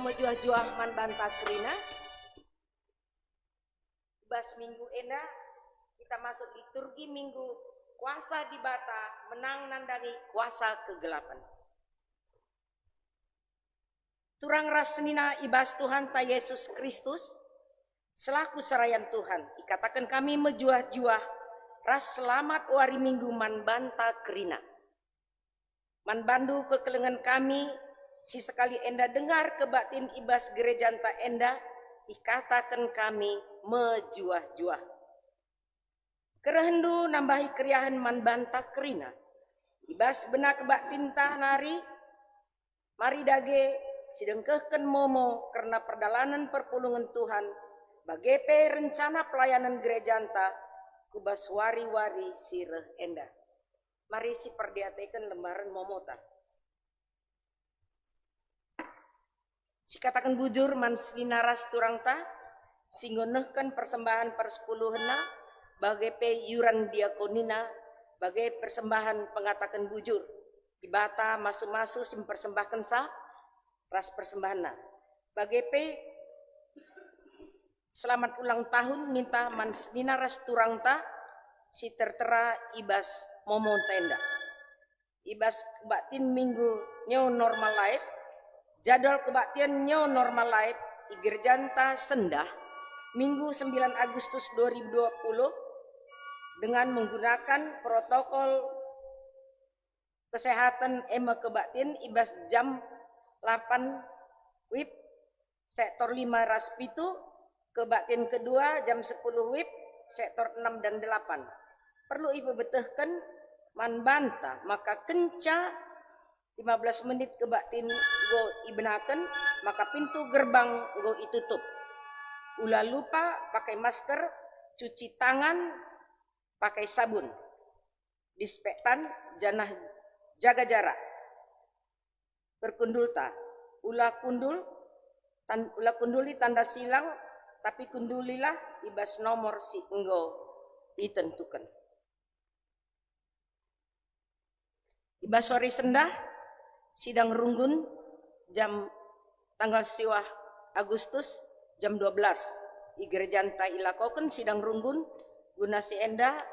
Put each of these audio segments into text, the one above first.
mejuah-juah man banta kerina. Bas minggu ena kita masuk liturgi minggu kuasa di bata menang nandangi kuasa kegelapan. Turang rasnina ibas Tuhan ta Yesus Kristus selaku serayan Tuhan ikatakan kami mejuah-juah ras selamat wari minggu man banta kerina. Man bandu kekelengan kami si sekali enda dengar kebatin ibas gereja enta enda ikatakan kami mejuah-juah. Kerehendu nambahi kriahan man banta kerina. Ibas benak kebatin ta nari mari dage sidengkehken momo karena perdalanan perpulungan Tuhan bagepe rencana pelayanan gereja enta kubas wari-wari sireh enda. Mari si perdiatekan lembaran momota. Si katakan bujur man sinaras turang ta singgonehkan persembahan persepuluhna bagai pe yuran diakonina bagai persembahan pengatakan bujur di bata masu-masu sim persembahkan sa ras persembahanna bagai pe selamat ulang tahun minta man sinaras turang ta si tertera ibas momon tenda ibas kebatin minggu new normal life jadwal kebaktian new normal life igerjanta sendah minggu 9 Agustus 2020 dengan menggunakan protokol kesehatan ema kebaktian ibas jam 8 WIB sektor 5 Raspitu kebaktian kedua jam 10 WIB sektor 6 dan 8 perlu ibu betehkan man banta maka kenca 15 menit kebaktin go ibenakan maka pintu gerbang go itutup ulah lupa pakai masker cuci tangan pakai sabun dispektan janah jaga jarak berkundul ta ulah kunduli tanda silang tapi kundulilah ibas nomor si enggo ditentukan. Ibas sore sendah sidang runggun jam tanggal siwah Agustus jam 12 gereja enta ilakoken sidang runggun guna si enda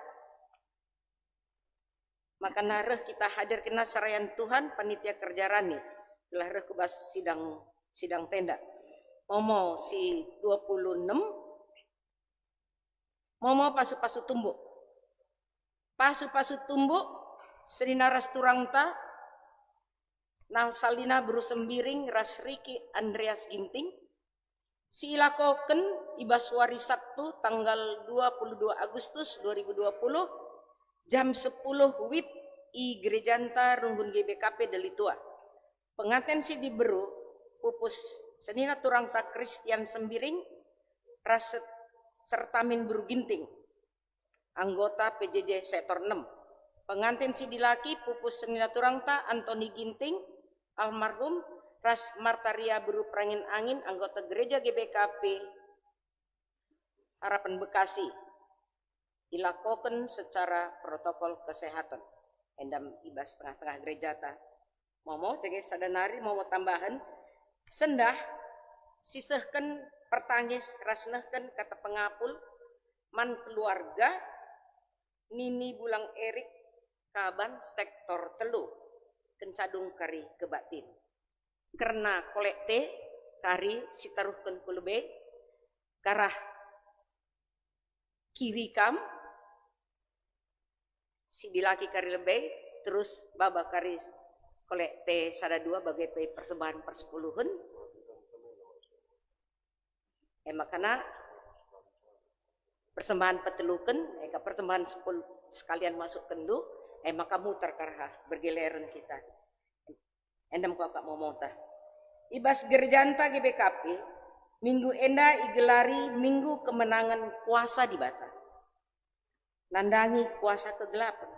maka nareh kita hadir kena sarayan Tuhan panitia kerja rani telah reh kubas sidang tenda momo si 26 momo pasu-pasu tumbuk Serinaras turangta nang salina beru sembiring ras Riki Andreas Ginting silakoken ibas wari Sabtu tanggal 22 Agustus 2020 jam 10 WIB i gerejanta Runggun GBKP Delitua pengantin si diberu pupus senina turangta Christian Sembiring ras sertamin beru Ginting anggota PJJ sektor 6 pengantin si dilaki pupus senina turangta Antoni Ginting almarhum ras Martaria beru Perangin Angin anggota gereja GBKP Harapan Bekasi dilakukan secara protokol kesehatan endam ibas tengah-tengah gereja ta momo jaga sadanari momo tambahan sendah sisehkan pertangis rasnehkan kata pengapul man keluarga Nini Bulang Erik Kaban sektor telu kencadung kari kebatin karena kolekte kari sitaruhkan kulube karah kiri kam si dilaki kari lebih terus baba kari kolekte sada dua bagai persembahan persepuluhan makana persembahan petelukan persembahan 10 sekalian masuk kendu maka muter karha bergeleran kita endam kakak momota ibas gerjanta GBKP minggu enda igelari minggu kemenangan kuasa di bata nandangi kuasa kegelapan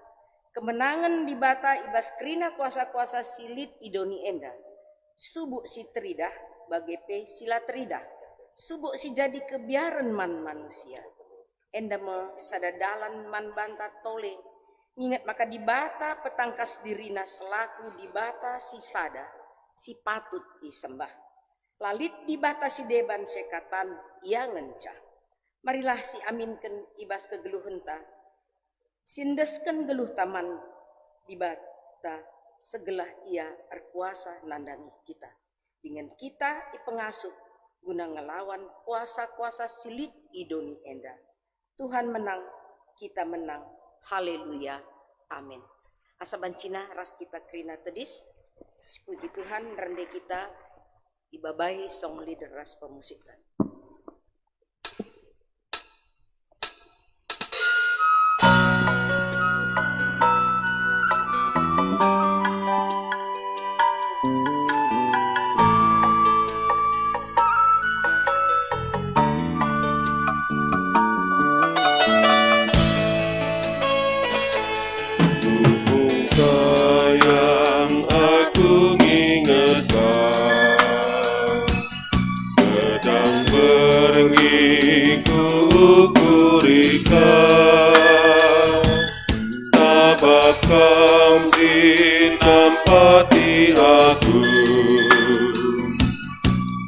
kemenangan di bata ibas krina kuasa-kuasa silit idoni enda subuk si teridah bagai pe sila teridah subuk si jadi kebiaran man manusia enda me sadadalan man banta tole ingat maka di bata petangkas dirina selaku di bata si sada si patut disembah lalit dibatasi deban sekatan ia ngencah. Marilah si aminken ibas kegeluh henta, sindesken geluh taman dibata segelah ia erkuasa nandangi kita. Dengan kita ipengasuh guna ngelawan kuasa-kuasa silit idoni enda. Tuhan menang, kita menang. Haleluya. Amin. Asa bancina ras kita krina tedis. Puji Tuhan rende kita ibabahi song leader ras pemusikan. Sabab kau sinampati aku,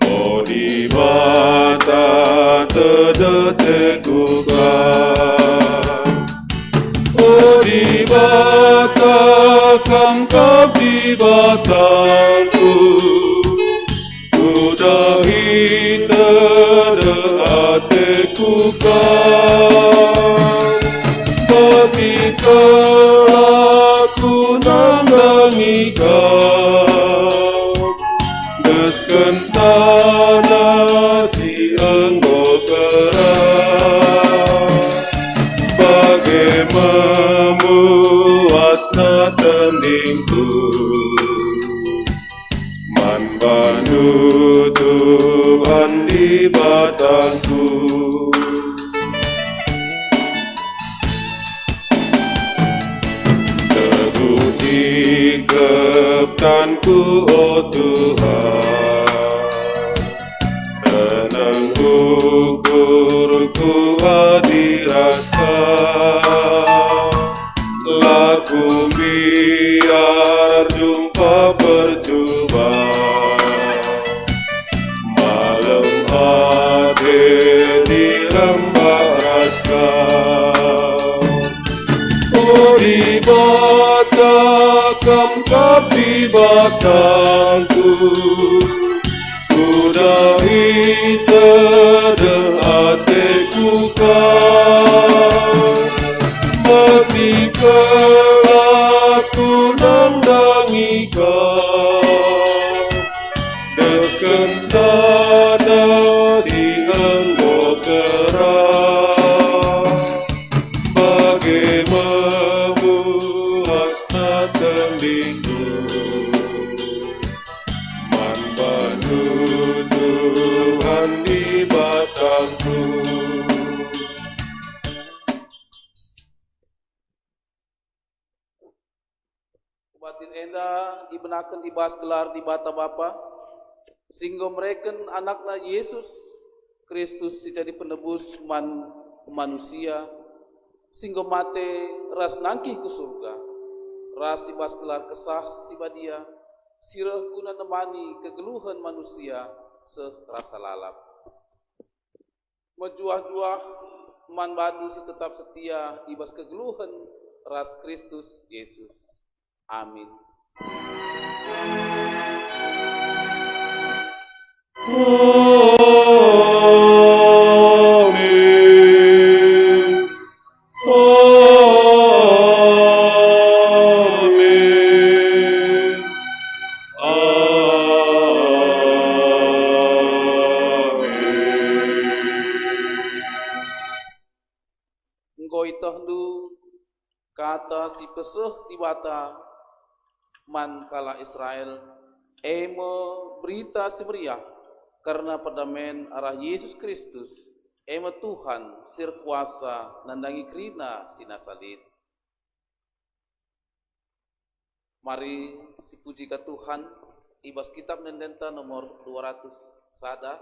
oh di mata terdetegukan, oh di mata kangkap di batangku, kudahi terdetegukan, masihkah aku nandangi kau, desken tanah si engkau keras, bagai memuasna tendingku, man bantu Tuhan di batangku. Sikapkanku, oh Tuhan, tenang ukurku hadirkan, laku biar jumpa percobaan, malam hadir di lembah raskam, oh di kangkap di batangku, kudahi terdeteku kau, masihkah aku nandangi kau, desken tanah si engkau keras, bagai memuasna tendingku, man bantu Tuhan di batangku. Batin enda dibenakan dibahas gelar di bata Bapa, sehingga mereka anakna Yesus Kristus jadi penebus manusia, sehingga mate ras nangkih ke surga, ras ibas gelar kesah sibadia, sirah guna nemani kegeluhan manusia serasa lalap. Mejuah-juah man badu si tetap setia ibas kegeluhan ras Kristus Yesus. Amin. Amin. Amin. Amin. Engkau itahdu kata si peseh di bata man kala Israel, berita si meriah karena perdamaian arah Yesus Kristus, Tuhan sir kuasa nandangi krina sinasalit. Mari si puji ke Tuhan, ibas kitab nendenta nomor 200 sada.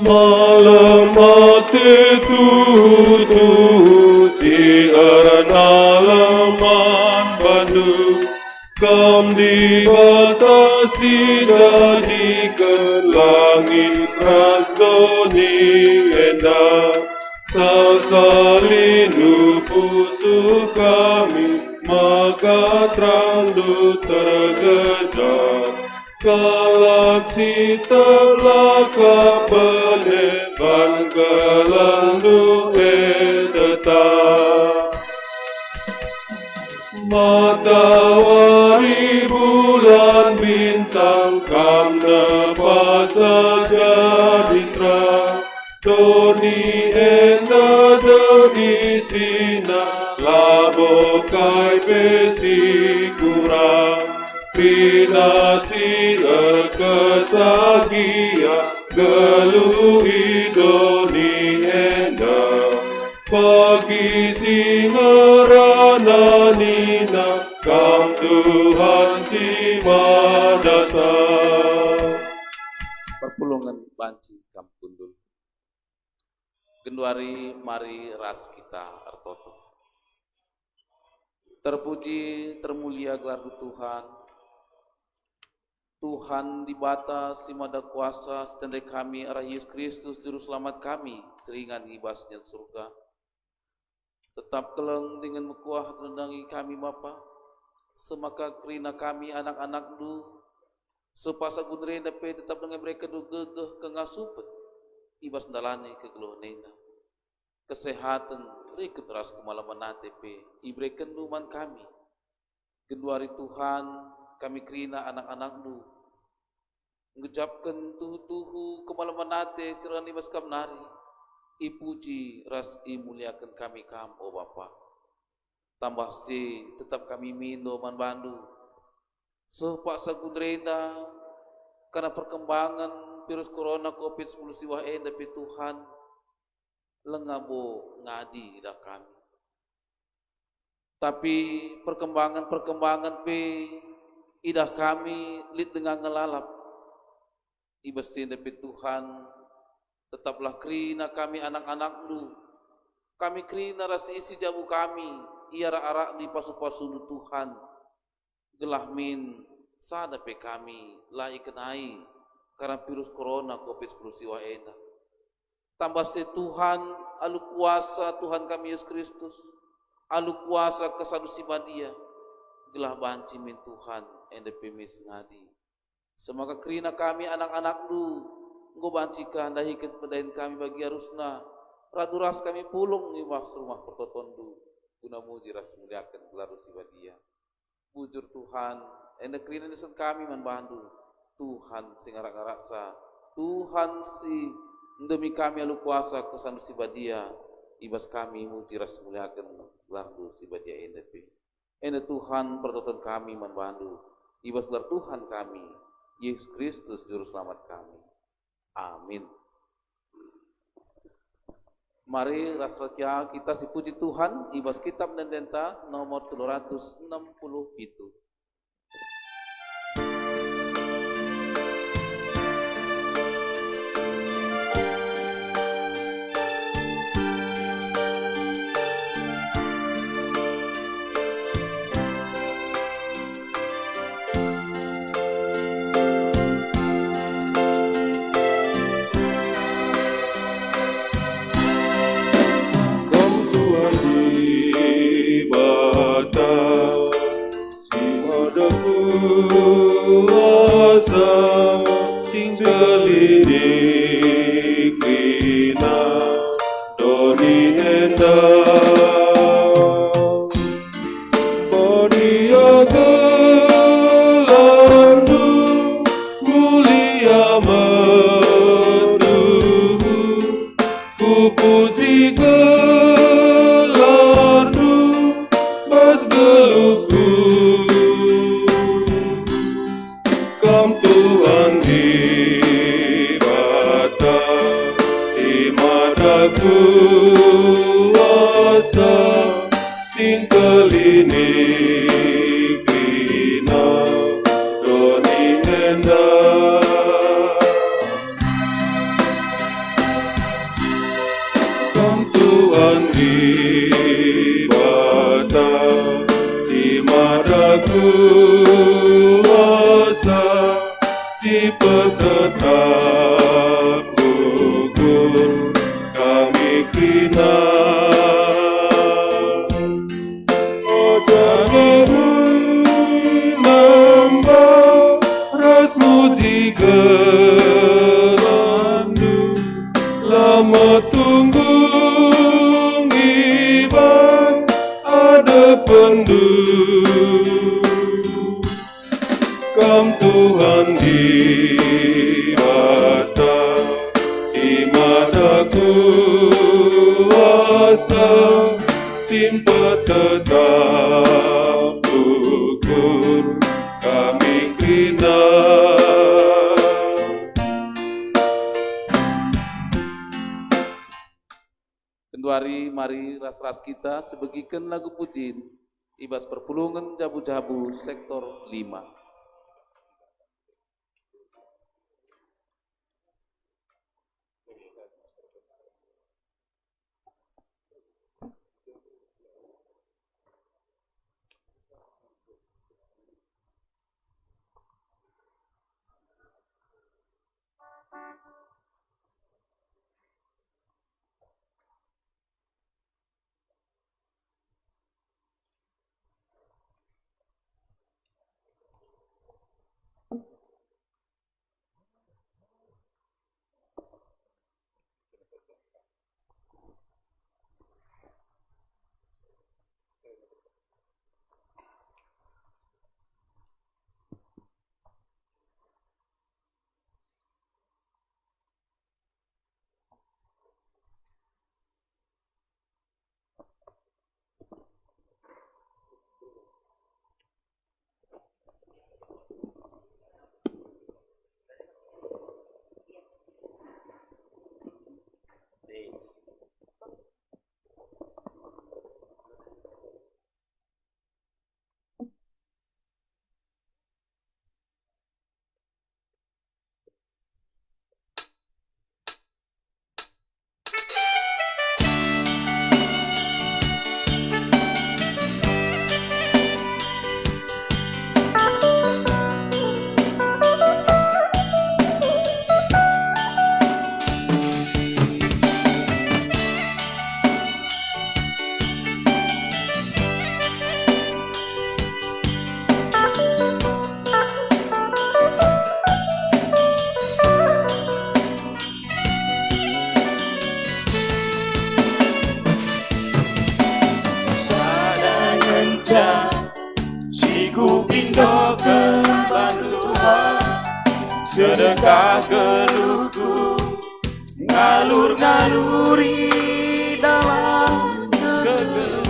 Malam mati tutu si arnalaman bandu kam dibatasi jadikan langit rasdoni enda salsalinu pusu kami maka terang du tergejat galaksi terlaka peneban kelandu tetap matahari bulan bintang kam nepa saja ditra doni enda doni sina labo kai pesi kurang Pinasi kesagia gelu idoni enda pagi singarana nina kam Tuhan si madata perpulungan banci kam kundul genduari mari ras kita artoto terpuji termulia gelar Tuhan Tuhan di batas simada kuasa setendai kami arah Yesus Kristus juru selamat kami seringan ibasnya surga tetap keleng dengan mekuah menendangi kami Bapa semaka kerina kami anak-anak du sepasa gunre dapat tetap dengan mereka du gegeh kengasupet ibas dalane kegeluh nena kesehatan rikut ras kemalaman ATP ibreken duman kami genduari Tuhan kami kerina anak-anak du ngejapkan tuhu-tuhu kemalaman nate sirani maskam nari ipuji ras imuliakan kami kam oh Bapa tambah si tetap kami mindo man bandu so pak sagundrena karena perkembangan virus corona COVID-19 siwah tapi Tuhan lengabo ngadi dah kami tapi perkembangan pe idah kami lid dengan ngelalap ibasin tapi Tuhan tetaplah kerina kami anak-anak lu kami kerina rasa isi jabu kami iara-arak di pasu-pasu Tuhan gelah min sadape kami lai kenai karena virus corona COVID-19 siwa ena tambah se Tuhan alu kuasa Tuhan kami Yesus Kristus alu kuasa kesadusi badia gelah banci min Tuhan NDP mis ngadi semoga kerina kami anak-anak lu engkau bancikan dahikan pedain kami bagi harusna radu ras kami pulung ngimas rumah pertotondu guna muji ras muliakan gelar sibadia bujur Tuhan enda kerina nisen kami man bandu Tuhan sing arak-araksa Tuhan si demi kami alu kuasa kesan sibadia ibas kami muji ras muliakan gelar sibadia enda Tuhan pertoton kami man bandu ibas gelar Tuhan kami Yesus Kristus juru selamat kami. Amin. Mari rasanya kita sipuji Tuhan ibas kitab dan denta nomor 360 itu. kuasa, si petetap gugur kami kina. Oh jangan nambah rasmu digelandu, lama tunggu ngibas ada pendu. Kam Tuhan di mata, si mata kuasa, simpan tetap ukur kami kina. Kenduari mari ras-ras kita sebagikan lagu pujin ibas perpulungan jabu-jabu sektor 5. Sedekah geluhku ngalur-ngaluri dalam kegelapan.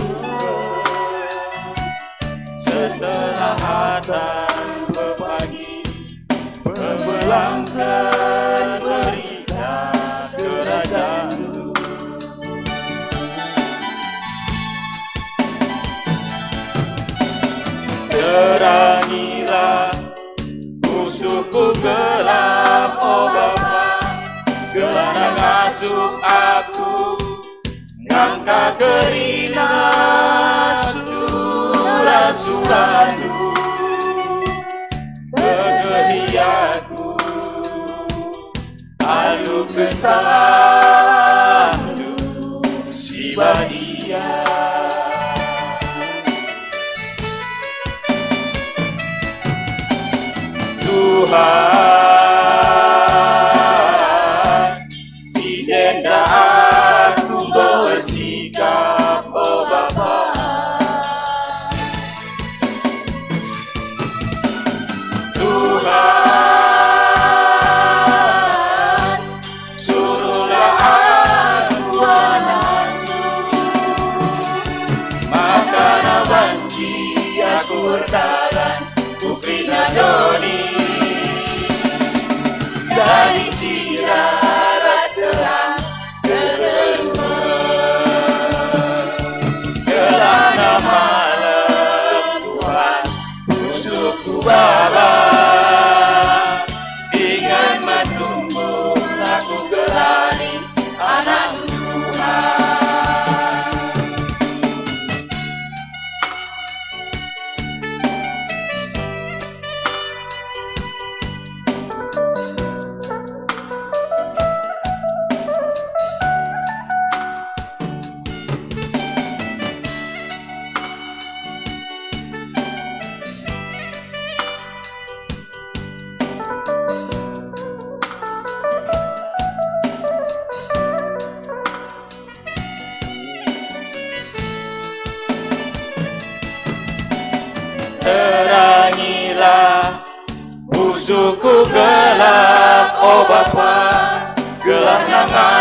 Setelah adzan pagi, membelangkan berita kerajaan-Mu. Terangilah musuhku gelap, oh Bapa, kerana ngasuh aku, ngangkat kerina surah-surah-Mu, kegehiaku, alu kesalahan-Mu, si badia. Tuhan, izinkan aku bersikap, oh Bapa. Tuhan, suruhlah aku anak-Mu, maka banci aku bertalan, kukrina doni. Jadi siraras terang kegeluhan, kerana malam Tuhan musuhku Bapa, dengan matumbu aku gelani anak Tuhan.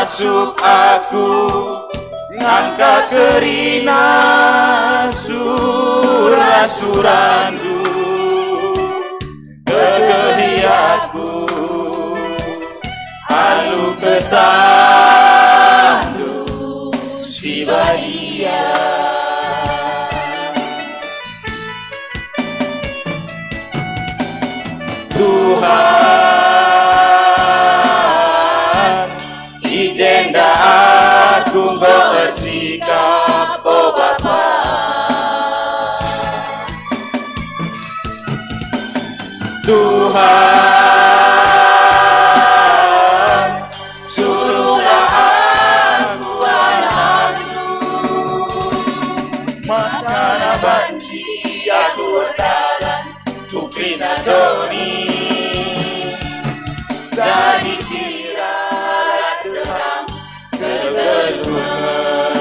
masuk aku ngangka kerina surah-surandu kekehiatku halu kesandu si badia Tuhan ijenda aku bersikap oh Bapa Tuhan suruhlah aku anakmu makana banci aku berjalan kuprina doni jadi siraras terang kegeluhan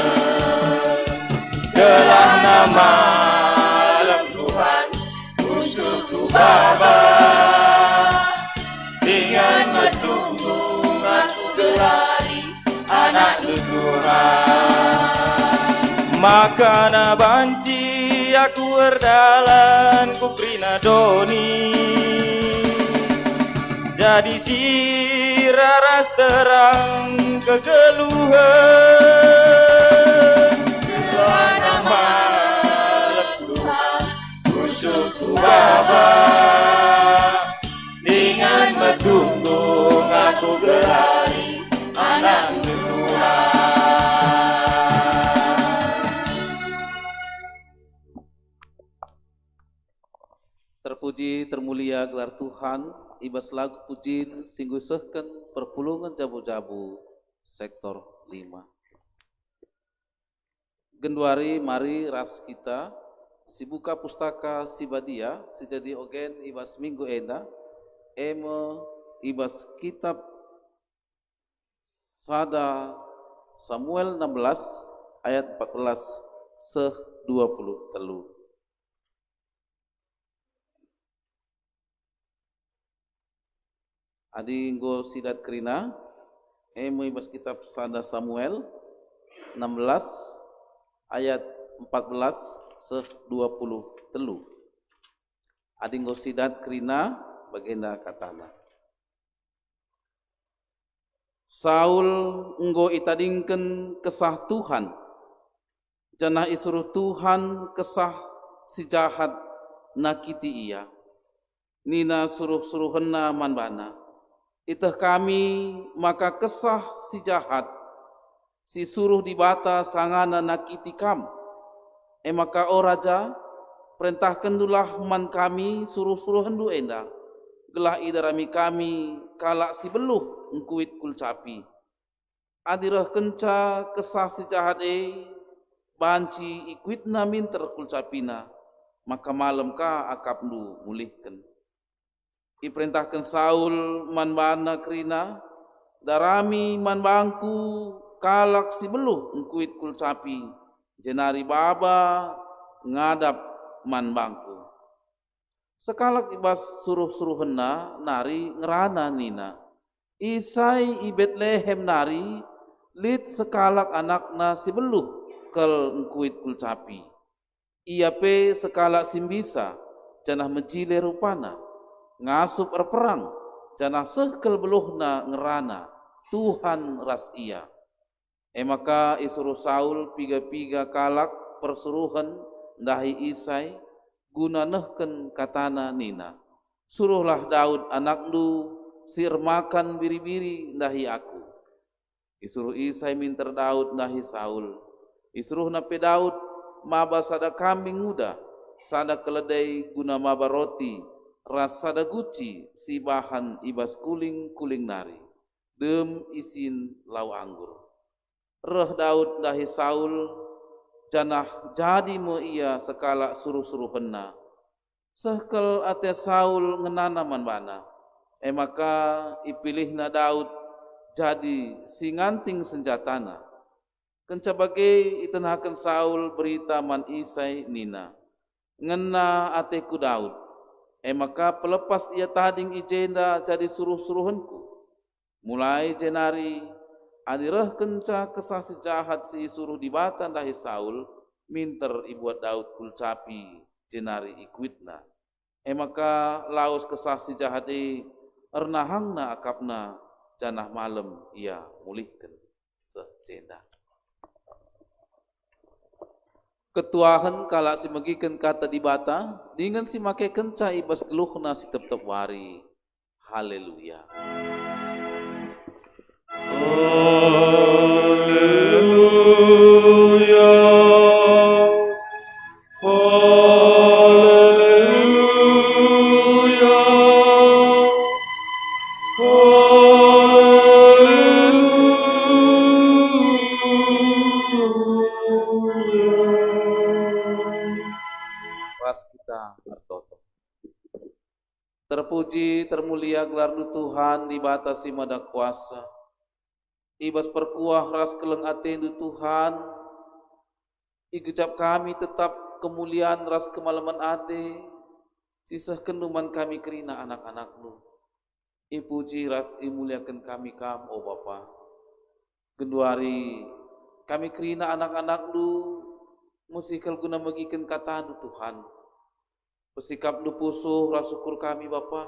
gelana malam Tuhan usulku Bapa dengan metunggu aku gelari anak Tuhan makana banci aku berdalan kuprina doni jadi siraras terang kegeluhan gelana malam Tuhan usulku Bapa dengan metunggung aku gelari anak Tuhan Terpuji termulia gelar Tuhan ibas lagu pujin singgu sehken perpulungan jabu-jabu sektor 5 Genduari mari ras kita si buka pustaka si badia si jadi ogen ibas minggu enda eme ibas kitab sada Samuel 16 ayat 14 seh 20 telu Adi nggo sidat kerina emo ibas kitab sada Samuel 16 ayat 14 seh 20 telu Adi nggo sidat kerina bagenda katana Saul nggo itadingken kesah Tuhan janah isuruh Tuhan kesah si jahat nakiti ia nina suruh-suruhenna manbana itah kami maka kesah si jahat si suruh dibata sangana nakiti kam maka o raja perintahkan dulah man kami suruh-suruh hendu enda gelah idarami kami kalak si beluh engkuit kulcapi adirah kenca kesah si jahat banci ikuit namin terkulcapina maka malam ka akapnu mulihkan diperintahkan Saul manbana kerina darami manbangku kalak si beluh engkuit kulcapi jenari baba ngadap manbangku sekalak ibas suruh-suruhenna nari ngerana nina Isai i Betlehem nari lit sekalak anakna si beluh kel engkuit kulcapi ia pe sekalak simbisa janah mencile rupana ngasup perang janah sehkel beluhna ngerana Tuhan ras ia maka isuruh Saul piga-piga kalak persuruhan ndahi Isai guna nehken katana nina suruhlah Daud anaknu sir makan biri-biri ndahi aku isuruh Isai minter Daud ndahi Saul isuruh nape Daud maba sada kambing muda sada keledai guna maba roti rasa guci si bahan ibas kuling-kuling nari dem isin lau anggur reh Daud dahi Saul janah jadi mo ia sekala suruh-suruhenna sehkel ate Saul ngenana manbana maka ipilihna Daud jadi singanting senjatana kenca bage itenhaken Saul berita man Isai nina ngena ateku Daud maka pelepas ia tading ijenda jadi suruh-suruhanku mulai jenari adirah kenca kesasi jahat si suruh dibatan dahi Saul, minter ibuat Daud kulcapi jenari ikuitna. Maka laos kesasi jahat ernahangna akapna janah malam ia mulihkan secenda. Ketuahan kalak si megikan kata dibata, dengan si make kenca ibas geluhna si tep-tep wari. Haleluya. Haleluya. Haleluya. Haleluya. Ras kita artoto. Terpuji, termulia gelar Tuhan dibatasi mada kuasa. Ibas perkuah ras keleng atendu Tuhan. Igejap kami tetap kemuliaan ras kemalaman ate. Sisah kenduman kami kerina anak-anak-Nu. Ipuji ras imuliakan kami kam, oh Bapa. Genduari kami kerina anak-anak-Nu. Musikal guna magikan kata-Nu Tuhan. Bersikap Nu pusuh ras syukur kami Bapa.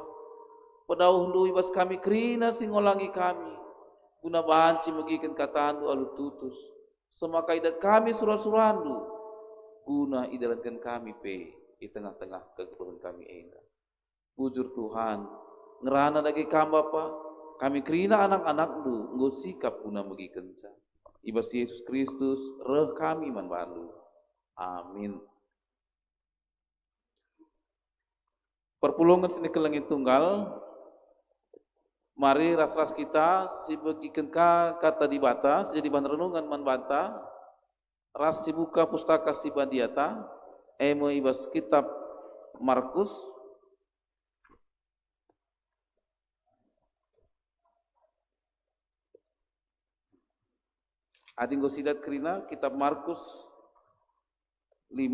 Padauh Nu ibas kami kerina singolangi kami. Guna banci magikan kata-Nu alu tutus. Semaka idat kami surah-surandu. Guna idalankan kami pe di tengah-tengah kegeluhan kami enda. Bujur Tuhan, ngerana dagi kami Bapa. Kami kerina anak-anak-Nu nggo sikap guna magikan ca. Ibas Yesus Kristus reh kami manbandu. Amin. Perpulungan sini kelengit tunggal. Mari ras-ras kita sibegikan kata dibata, jadi bahan renungan manbanta. Ras sibuka pustaka sibandiata, emo ibas kitab Markus. Adinggo sidat kerina kitab Markus 5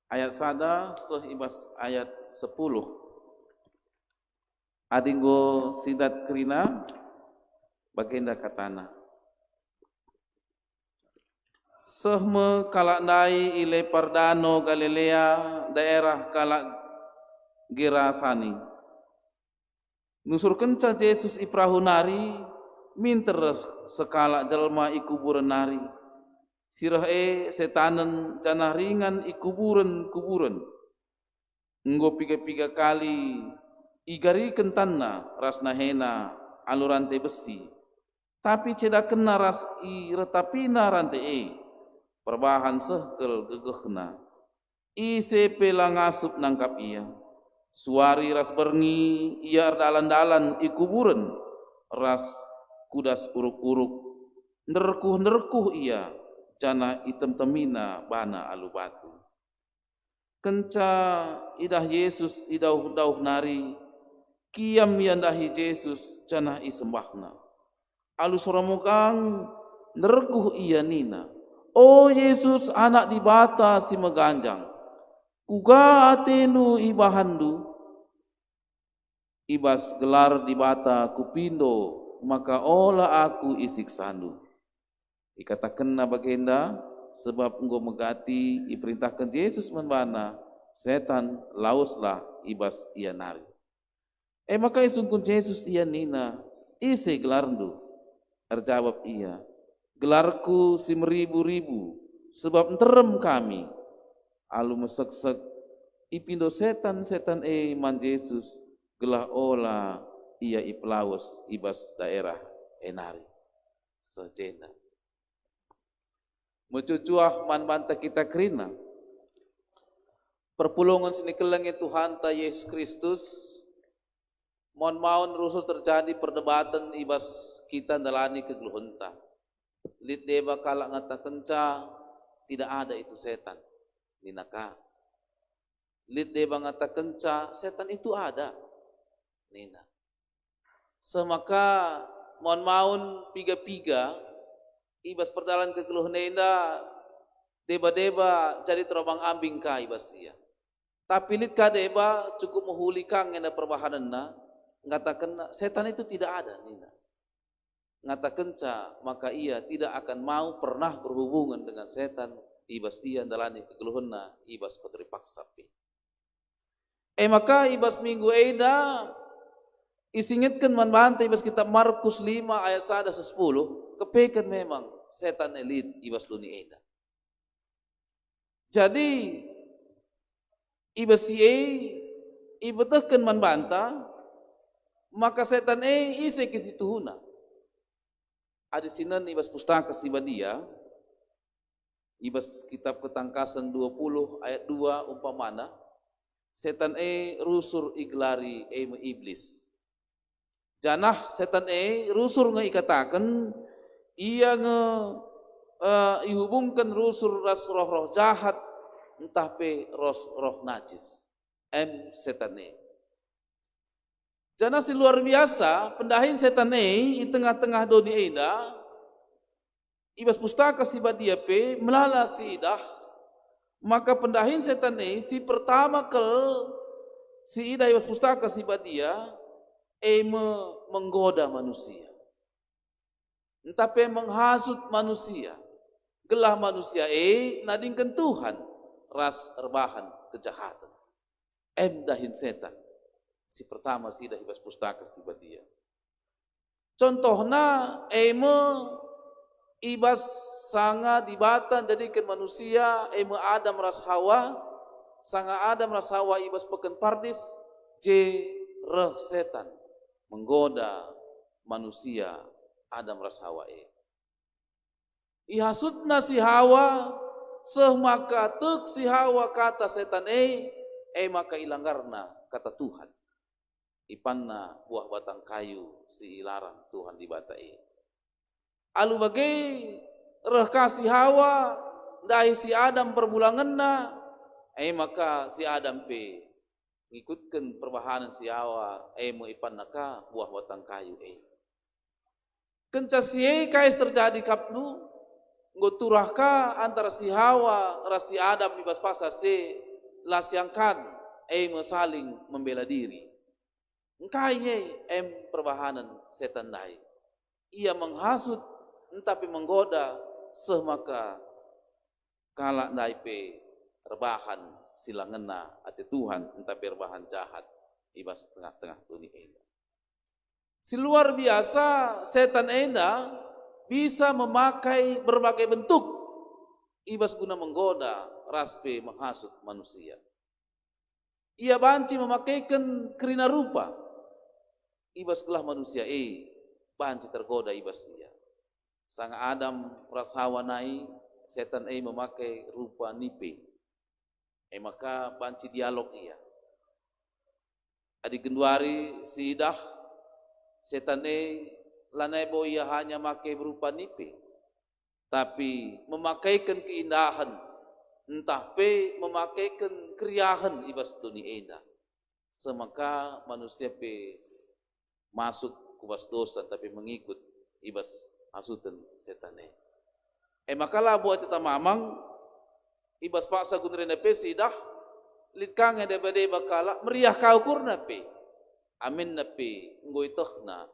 ayat sada ibas ayat 10. Adinggo sidat kerina bagenda katana. Sehme kalak nai ile pardano Galilea daerah kalak Gerasani. Nusur kenca Yesus iprahu nari minter sekalak jalma ikuburan nari. Sirah setanen janah ringan ikuburan. Nggo piga-piga kali igari kentanna rasna hena alurante besi. Tapi cedak kena ras i retapina rante perbahan sehkel gegehna. Ise pela ngasup nangkap ia. Suari ras berngi ia dalan-dalan ikuburan ras kudas uruk-uruk. Nerkuh ia. Jana item temina bana alu batu. Kenca idah Yesus idauh nari. Kiam yandahi Yesus jana isembahna. Alu soramukang nerkuh iya nina. Oh Yesus anak dibata si meganjang. Kuga atenu ibahandu. Ibas gelar dibata kupindo. Maka olah aku isiksandu. Ikatakan na bagenda sebab engkau megati iperintahkan Yesus menbana setan lauslah ibas ia nari. Maka isungkun Yesus ia nina ise gelarndu. Terjawab ia, gelarku si meribu-ribu sebab enterem kami. Alu mesek-sek ipindo setan-setan man Yesus gelah ola ia iplaus ibas daerah enari. Sejena. Mencucuah man banta kita kerina. Perpulungan sini kelengit Tuhan ta Yesus Kristus. Mohon maun rusul terjadi perdebatan ibas kita dalani kegeluhenta. Lid deba kalak ngata kenca tidak ada itu setan. Ninaka. Lid deba ngata kenca setan itu ada. Nina. Semaka mohon maun piga-piga ibas perdalan kegeluhan enda deba-deba jadi terobang ambing ka ibas dia. Tapi lit ka deba cukup menghuli kang enda perbahanan na ngatakan setan itu tidak ada nina. ngatakan ca, maka ia tidak akan mau pernah berhubungan dengan setan, ibas ia dalani kegeluhunna, ibas kotori paksa pi. Maka ibas minggu eda isingitkan manbanta ibas kitab Markus 5 ayat 1 10, kepekan memang setan elit ibas duni eda. Jadi ibas ibetahkan manbanta, maka setan ise kisituhuna. Ada sinan ibas pustaka sibadia, ibas kitab Ketangkasan 20 ayat 2 umpamana, setan rusur iglari iblis. Janah setan rusur ikatakan, ia ihubungkan rusur ras roh-roh jahat, entah pe roh najis. Setan Jana si luar biasa, pendahin setan di tengah-tengah doni eda, ibas pustaka si badia pe melala si idah, maka pendahin setan si pertama si idah ibas pustaka si badia menggoda manusia, entah pe menghasut manusia, gelah manusia nadingkan Tuhan ras erbahan kejahatan. Dahin setan si pertama si dah ibas pustaka si badia. Contohna ibas sanga dibatan jadikan manusia Adam ras Hawa, sanga Adam ras Hawa ibas peken pardis reh setan menggoda manusia Adam ras Hawa ihasutna si Hawa maka tek si Hawa kata setan maka ilanggarna kata Tuhan. Ipanna buah batang kayu si ilarang Tuhan di batai. Alu bagai reh kasih Hawa dahi si Adam perbulanganna, maka si Adam pe ngikutkan perbahanan si Hawa, mo ipanna ka buah batang kayu Kenca si kais terjadi kapnu, ngoturah ka antara si Hawa ras si Adam ibas pasar si lasiangkan, saling membela diri. Engkainya perbahanan setan dai. Ia menghasut tapi menggoda maka kalak dai pe rebahan silangena ati Tuhan tapi rebahan jahat ibas tengah-tengah dunia ini. Si luar biasa setan enda bisa memakai berbagai bentuk ibas guna menggoda raspe menghasut manusia. Ia banci memakaikan kerina rupa ibas kelah manusia banci tergoda ibas ia. Sang Adam ras Hawa nai setan memakai rupa nipe. Maka banci dialog ia. Adi genduari si idah setan lanai bo ia hanya makai berupa nipe. Tapi memakaikan keindahan, entah pe memakaikan keriahan ibas dunia eda. Semaka manusia pe masuk kubas dosa tapi mengikut ibas hasutan setan makalah buat kita mamang ibas paksa gunrena pe sidah litkang debade bakala meriah kau kurna pe amin na pe ngoi tohna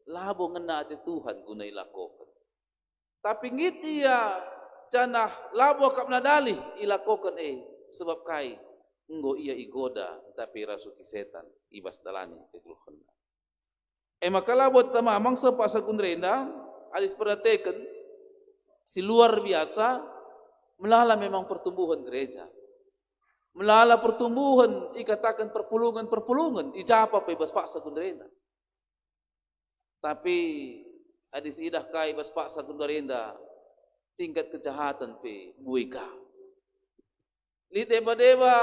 labo ngena ati Tuhan guna ilakokan tapi ngit ia canah labo kap nadali ilakokan sebab kai nggo ia igoda tapi rasuki setan ibas dalani kegluhan. Makalah buat tama amang sepak sakundrenda alis perhatikan si luar biasa melala memang pertumbuhan gereja. Melala pertumbuhan ikatakan perpulungan ijapa pe bas pak sakundrenda. Tapi adis idah kai bas pak sakundrenda tingkat kejahatan pe buika. Li deba-deba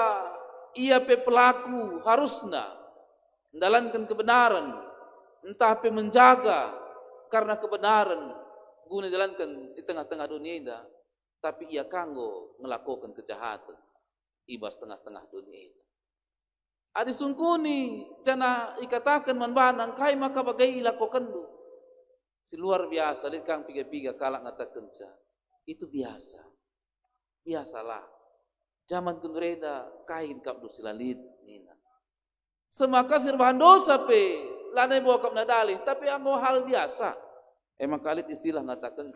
ia pe pelaku harusna menjalankan kebenaran entah pe menjaga karena kebenaran guna jalankan di tengah-tengah dunia ini, tapi ia kanggo melakukan kejahatan ibas tengah-tengah dunia ini. Adi sungkuni cana ikatakan manbanang kai maka bagai ilakokan du. Si luar biasa lihat kang piga-piga kalak ngatakan itu biasa. Biasalah. Zaman kunreda kain kap du silalit nina. Semaka sirbahan dosa pe lanai bawa kap nadali tapi anggo hal biasa. Emang kalit istilah ngatakan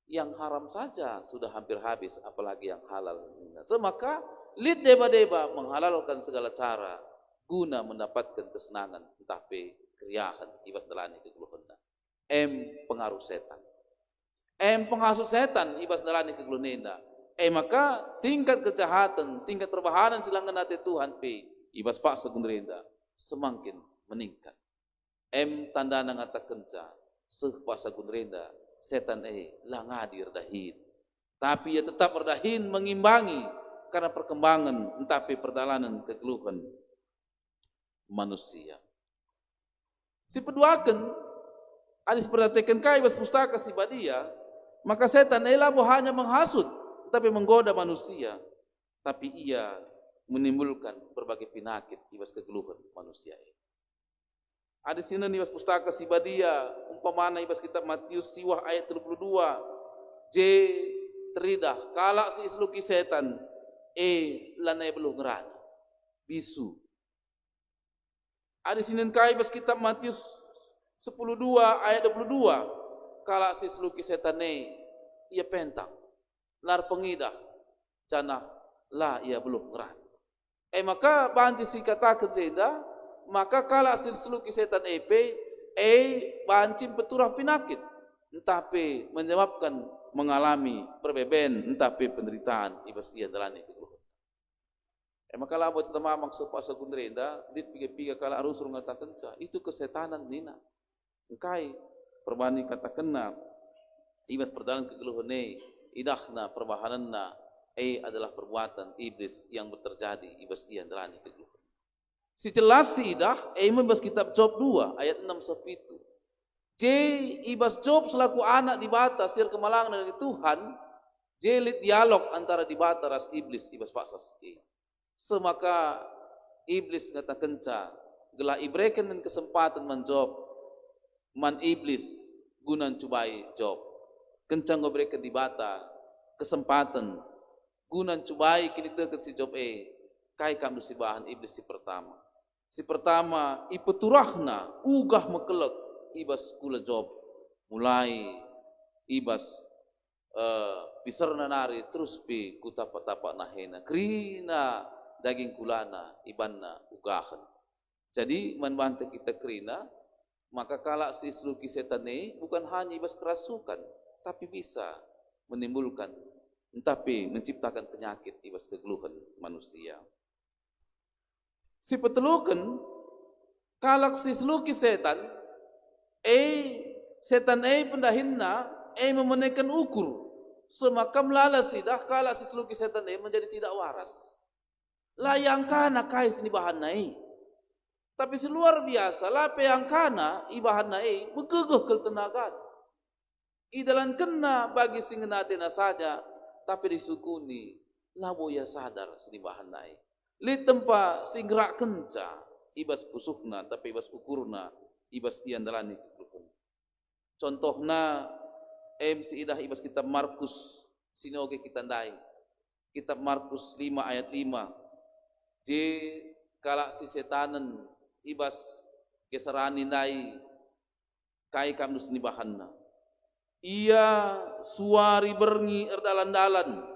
yang haram saja sudah hampir habis, apalagi yang halal. Semaka lid deba-deba menghalalkan segala cara guna mendapatkan kesenangan, entah pe kriahan ibas dalani keguluhana. Pengaruh setan. Penghasut setan ibas dalani keguluhana. Maka tingkat kejahatan, tingkat perbahanan silangan hati Tuhan pe ibas pak segundrenda semakin meningkat. Tanda ngatakan sehpa segundrenda setan lah ngadir dahin. Tapi ia tetap berdahin mengimbangi karena perkembangan entah perjalanan kegeluhan manusia. Si peduakan adis perhatikan kai bas pustaka si badia, maka setan lah hanya menghasut tapi menggoda manusia, tapi ia menimbulkan berbagai penyakit ibas kegeluhan manusia. Ada sini ibas pustaka si badia umpamana ibas kitab Matius siwah ayat 32 J teridah kalak si isluki setan lanai belum ngeran bisu. Ada sini kai ibas kitab Matius 10:2 ayat 22 kalak si isluki setan ia pentang lar pengidah cana lah ia belum ngeran. Maka banci si katakan jeda maka kala seluki setan bancim peturah penyakit entah pe menyebabkan mengalami perbeben entah pe penderitaan ibas ia dalani kegeluhan. Maka lah buat teman maksupa segundrenda dit piga-piga kala arus ngatakan itu kesetanan nina engkai perbani katakanna ibas perdalan kegeluhan idahna perbahananna adalah perbuatan iblis yang terjadi ibas ia dalani kegeluhan. Si jelas si idah, membahas kitab Job 2 ayat 6-7. Ibas Job selaku anak di bata sir kemalangan dari Tuhan, jelit dialog antara di bata ras iblis ibas pasas. Semaka iblis ngatakan gelah ibreken dan kesempatan menjob man iblis gunan cubai Job. Kencang ngobreken di bata kesempatan gunan cubai kini teken si Job kai kam si bahan iblis si pertama. Si pertama ipeturahna ugah mekelek ibas kula Job mulai ibas pisarna nari terus pi kutapa-tapa nahena krina daging kulana ibanna ugahan. Jadi manbante kita krina maka kala si sluki setan bukan hanya ibas kerasukan tapi bisa menimbulkan tapi menciptakan penyakit ibas kegeluhan manusia. Si petelukan kalak si seluki setan setan pendahinna memenekan ukur semakam lala sidah kalak si seluki setan menjadi tidak waras layang kana kais ni bahan tapi si luar biasa lape yang kana ibahan begegeh kel tenaga idalan kena bagi singenatina saja tapi disukuni labo ya sadar sini bahan li tempa singrak kenca ibas pusukna tapi ibas ukurna ibas ian dalani contohna si idah ibas kitab Markus sinoge kita ndai kitab Markus 5 ayat 5 kala si setanen ibas gesarani ndai kai kam dus nibahanna ia suari berngi erdalan-dalan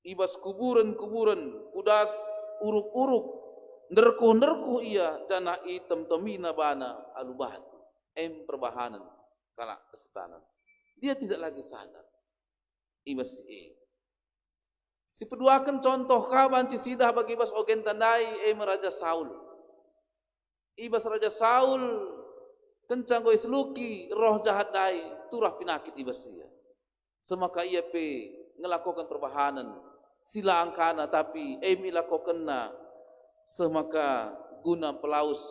ibas kuburan-kuburan kudas uruk-uruk nerkuh-nerkuh ia jana item temina bana alubatu perbahanan kala kesetanan dia tidak lagi sadar ibas si peduakan contoh kaban sidah bagi ibas ogen tandai Raja Saul ibas Raja Saul kencang gois luki roh jahat dai turah penyakit ibas ia semaka ia ngelakukan perbahanan sila angkana tapi ilakokenna semaka guna pelaus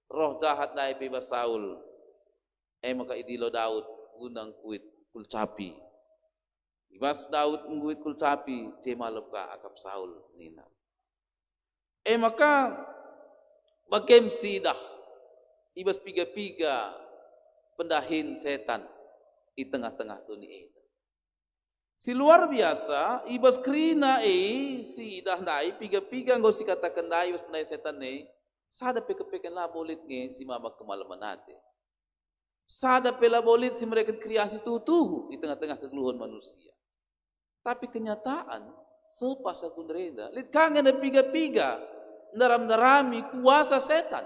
roh jahat dai bebas Saul maka idilo Daud gunang kuit kulcapi ibas Daud ngguit kulcapi cemalebka akap Saul nina maka bagem sidah ibas piga-piga pendahin setan di tengah-tengah dunia. Si luar biasa ibas krina si dah nai piga-piga nggo si katakan nai ibas pendahin setan sada peke-peke lah bolit nge si mama kemalaman nate. Sada pela bolit si mereka kreasi tuh di tengah-tengah kegeluhan manusia. Tapi kenyataan sepasa kundreda, lit kangen na piga-piga, ndaram-darami kuasa setan.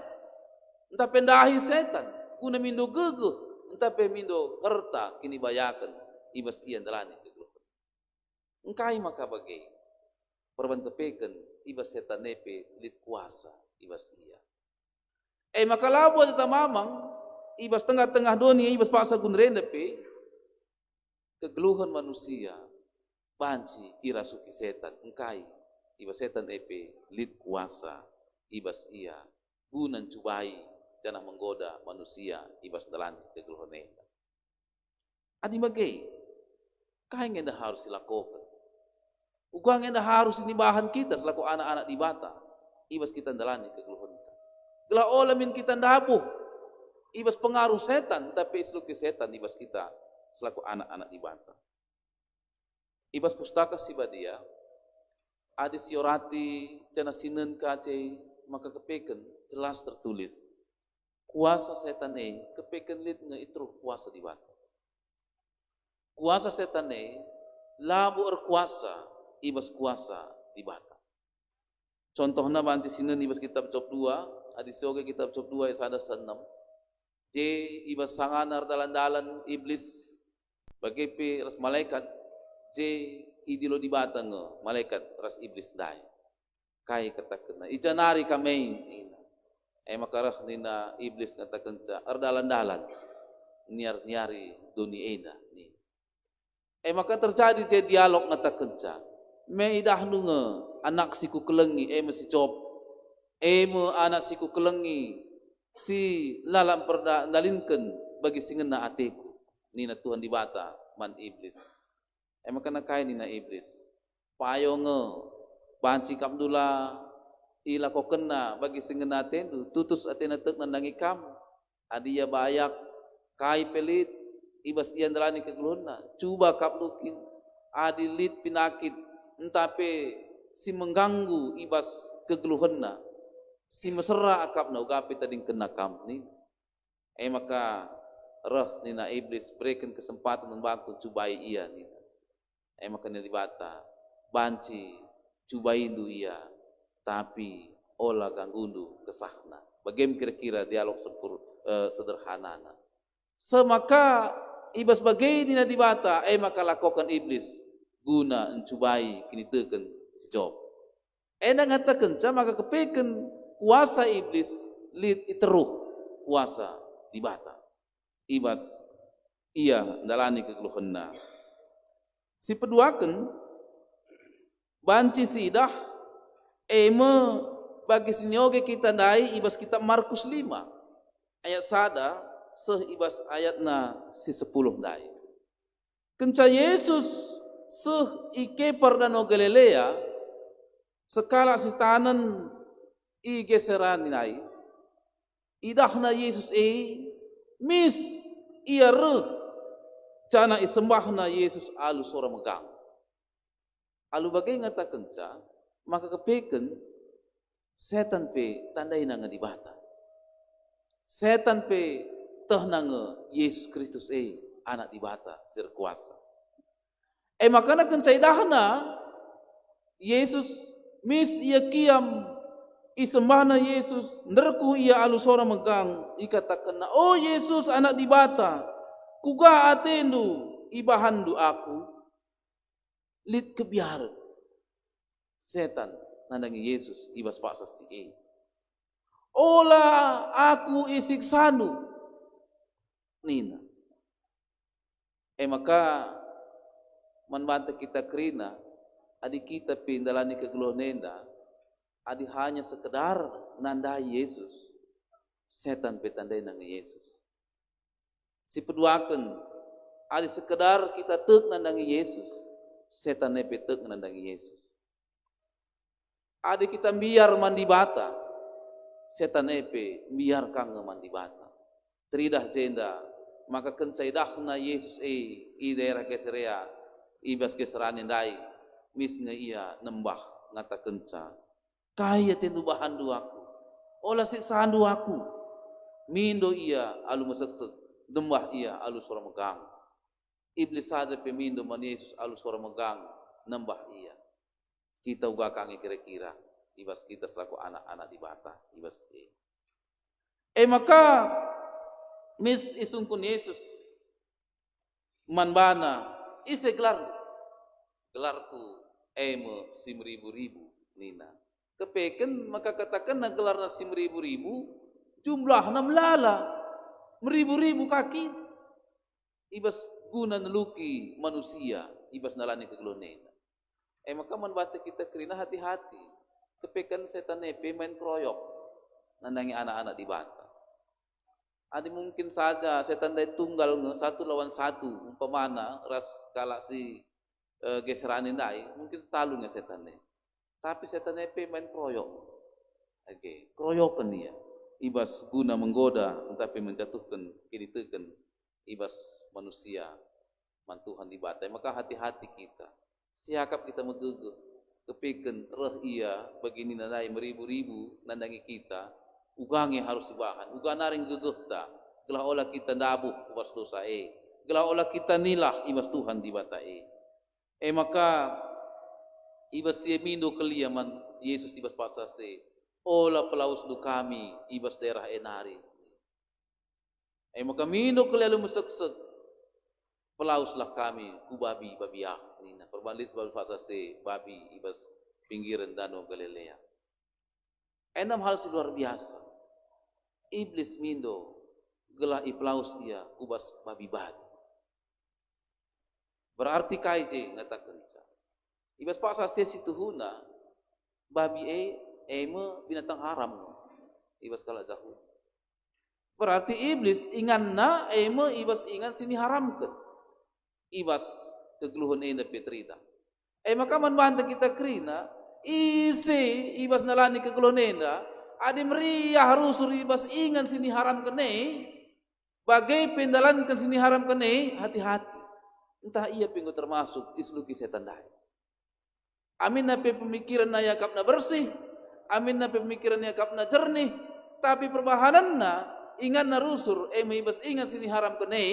Entah pendahi setan, guna mindo geguh, entah mindo harta kini bayakan ibas ian dalani kegeluhan. Engkai maka bagai perban kepeken ibas setan nepe lit kuasa ibas ia. Maka labo tata mamang ibas tengah-tengah dunia ibas paksa gunrenda pe kegeluhan manusia banci irasuki setan engkai ibas setan epe lit kuasa ibas ia gunan cubai jangan menggoda manusia ibas dalan kegeluhan enda. Adi bagai kai ngenda harus dilakukan. Ugang ngenda harus ini bahan kita selaku anak-anak di bata ibas kita dalani kegeluhan kita. Gela ola min kita ndabuh ibas pengaruh setan, tapi seluki setan ibas kita selaku anak-anak di bata. Ibas pustaka sibadia, ada siorati cana sinen kace maka kepeken jelas tertulis. Kuasa setan kepeken lit nge itru kuasa di bata. Kuasa setan labu kuasa ibas kuasa di bata. Contohnya banti sinen ibas kitab Job 2, adi sioge kitab Job 2 ayat 1-6. Je ibas sanganar dalan-dalan iblis bagepe ras malaikat je idilo di batang malaikat ras iblis dai kai katakena ijanari kamein makarah nina iblis katakan ca dalan-dalan niar-niari dunia eda ni maka terjadi je dialog ngatakan ca me idah nunge anak siku kelengi mesi Job me anak siku kelengi si lalam perda dalinkan bagi singena ateku nina Tuhan di bata man iblis maka nakai nina iblis payo nge banci kamdula ila ko kena bagi singena atendu tutus atena tek nandangi kam adia bayak kai pelit ibas ian dalani kegeluhna cuba kaplukin adilit pinakit entape si mengganggu ibas kegeluhna si mesra akapna ugapi tading kena kam ni maka reh nina iblis berikan kesempatan membantu cubai ia ni maka nili bata banci cubai indu ia tapi ola ganggundu kesahna bagem kira-kira dialog sederhana semaka ibas bagai nina di bata maka lakukan iblis guna encubai kini teken si Job ngatakan maka kepeken kuasa iblis lit iteruh kuasa di bata ibas ia dalani kegeluhanna si peduaken banci sidah bagi sinyoge kita dai ibas kita Markus 5 ayat sada seh ibas ayatna si 10 dai kenca Yesus seh ike perdano Galilea sekala si tanan i geseran nai idahna Yesus mis ia cana isembahna Yesus alu sora megang alu bagai ngatakan ca maka kepeken setan pe tandai nanga di bata setan pe teh nanga Yesus Kristus anak di bata sir kuasa maka na kencaidahna Yesus mis ia kiam isembahna Yesus nderku ia alu sora megang ikatakan oh Yesus anak di bata kuga atendu ibahandu aku lit kebiar setan nandangi Yesus ibas paksa si ola aku isiksanu nina maka manbanta kita kerina adik kita pindalani kegeluhan nenda adi hanya sekedar nandai Yesus setan petandai nang Yesus si peduaken adi sekedar kita tek nandangi Yesus setan nepe tek nandangi Yesus adi kita biar mandi bata setan nepe biar kang mandi bata teridah jenda maka kencaidahna Yesus i daerah Geserea ibas geseran ndai misnya ia nembah ngata kenca kaya tentu bahan aku olah siksaan aku mindo ia alu masaksek dembah ia alus suara megang. Iblis saja pemindo man Yesus alus suara megang, nembah ia. Kita uga kange kira-kira, ibas kita selaku anak-anak di bata, ibas maka mis isungkun Yesus manbana ise gelarku simribu-ribu nina. Kepeken maka katakan na gelar na simribu-ribu jumlah na melala meribu-ribu kaki ibas guna neluki manusia ibas nalani kegelonen. Maka manbata kita kerina hati-hati. Kepekan setan nepe main kroyok nandangi anak-anak di bata. Ada mungkin saja setan dari tunggal 1 lawan 1 umpamana ras kalak si geseranin dai mungkin talungnya setannya. Tapi setan nepe main kroyok. Oke, kroyokan dia. Ibas guna menggoda tapi menjatuhkan kini teken ibas manusia mantuhan di bata. Maka hati-hati kita. Siakap kita megegeh, kepiken reh ia begini nanai meribu-ribu nandangi kita, ugangi harus dibahan, uga naring gegeh ta, gelah olah kita dabuh kubas dosa gelah olah kita nilah ibas Tuhan di bata maka ibas mindo keliaman Yesus ibas pasase, olah pelaus du kami ibas daerah enari, maka mindo kelialu mesek-sek, pelauslah kami ku babi-babiak. Nina perbandit baru fasase babi ibas pinggiran danau Galilea. 6 hal luar biasa. Iblis mindo gelah iplaus dia kubas babi babi. Berarti kaije ngatakan ibas fasase situhuna babi binatang haram ibas kala jauh. Berarti iblis inganna ibas ingan sini haramkan. Ibas kegeluhan ena petrita. Maka manbanta kita kerina isi ibas nalani kegeluhan ena adi meriah rusur ibas ingan sini haram kene bagai pendalankan sini haram kene hati-hati. Entah ia pinggu termasuk isluki setan dai. Amin na pemikiran na yakap na bersih, amin na pemikiran yakap na jernih, tapi perbahanan na ingan na rusur ibas ingan sini haram kene.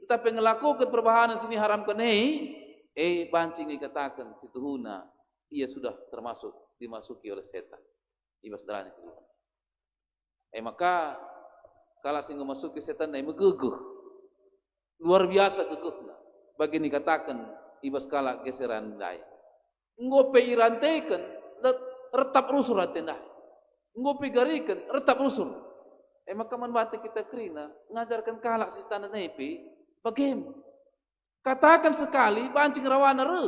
Tapi ngelakukan perbahanan sini haram kene, pancing dikatakan situhuna ia sudah termasuk dimasuki oleh setan. Ibas darani keluar. Maka kalau sing memasuki setan megegeh. Luar biasa gegehna. Bagi dikatakan ibas kala geseran dai. Ngope irantekan retap rusur atendai. Ngope garikan retap rusur. Maka manbata kita kerina ngajarkan kalak setan nepe bagaimana? Katakan sekali bancing rawana re.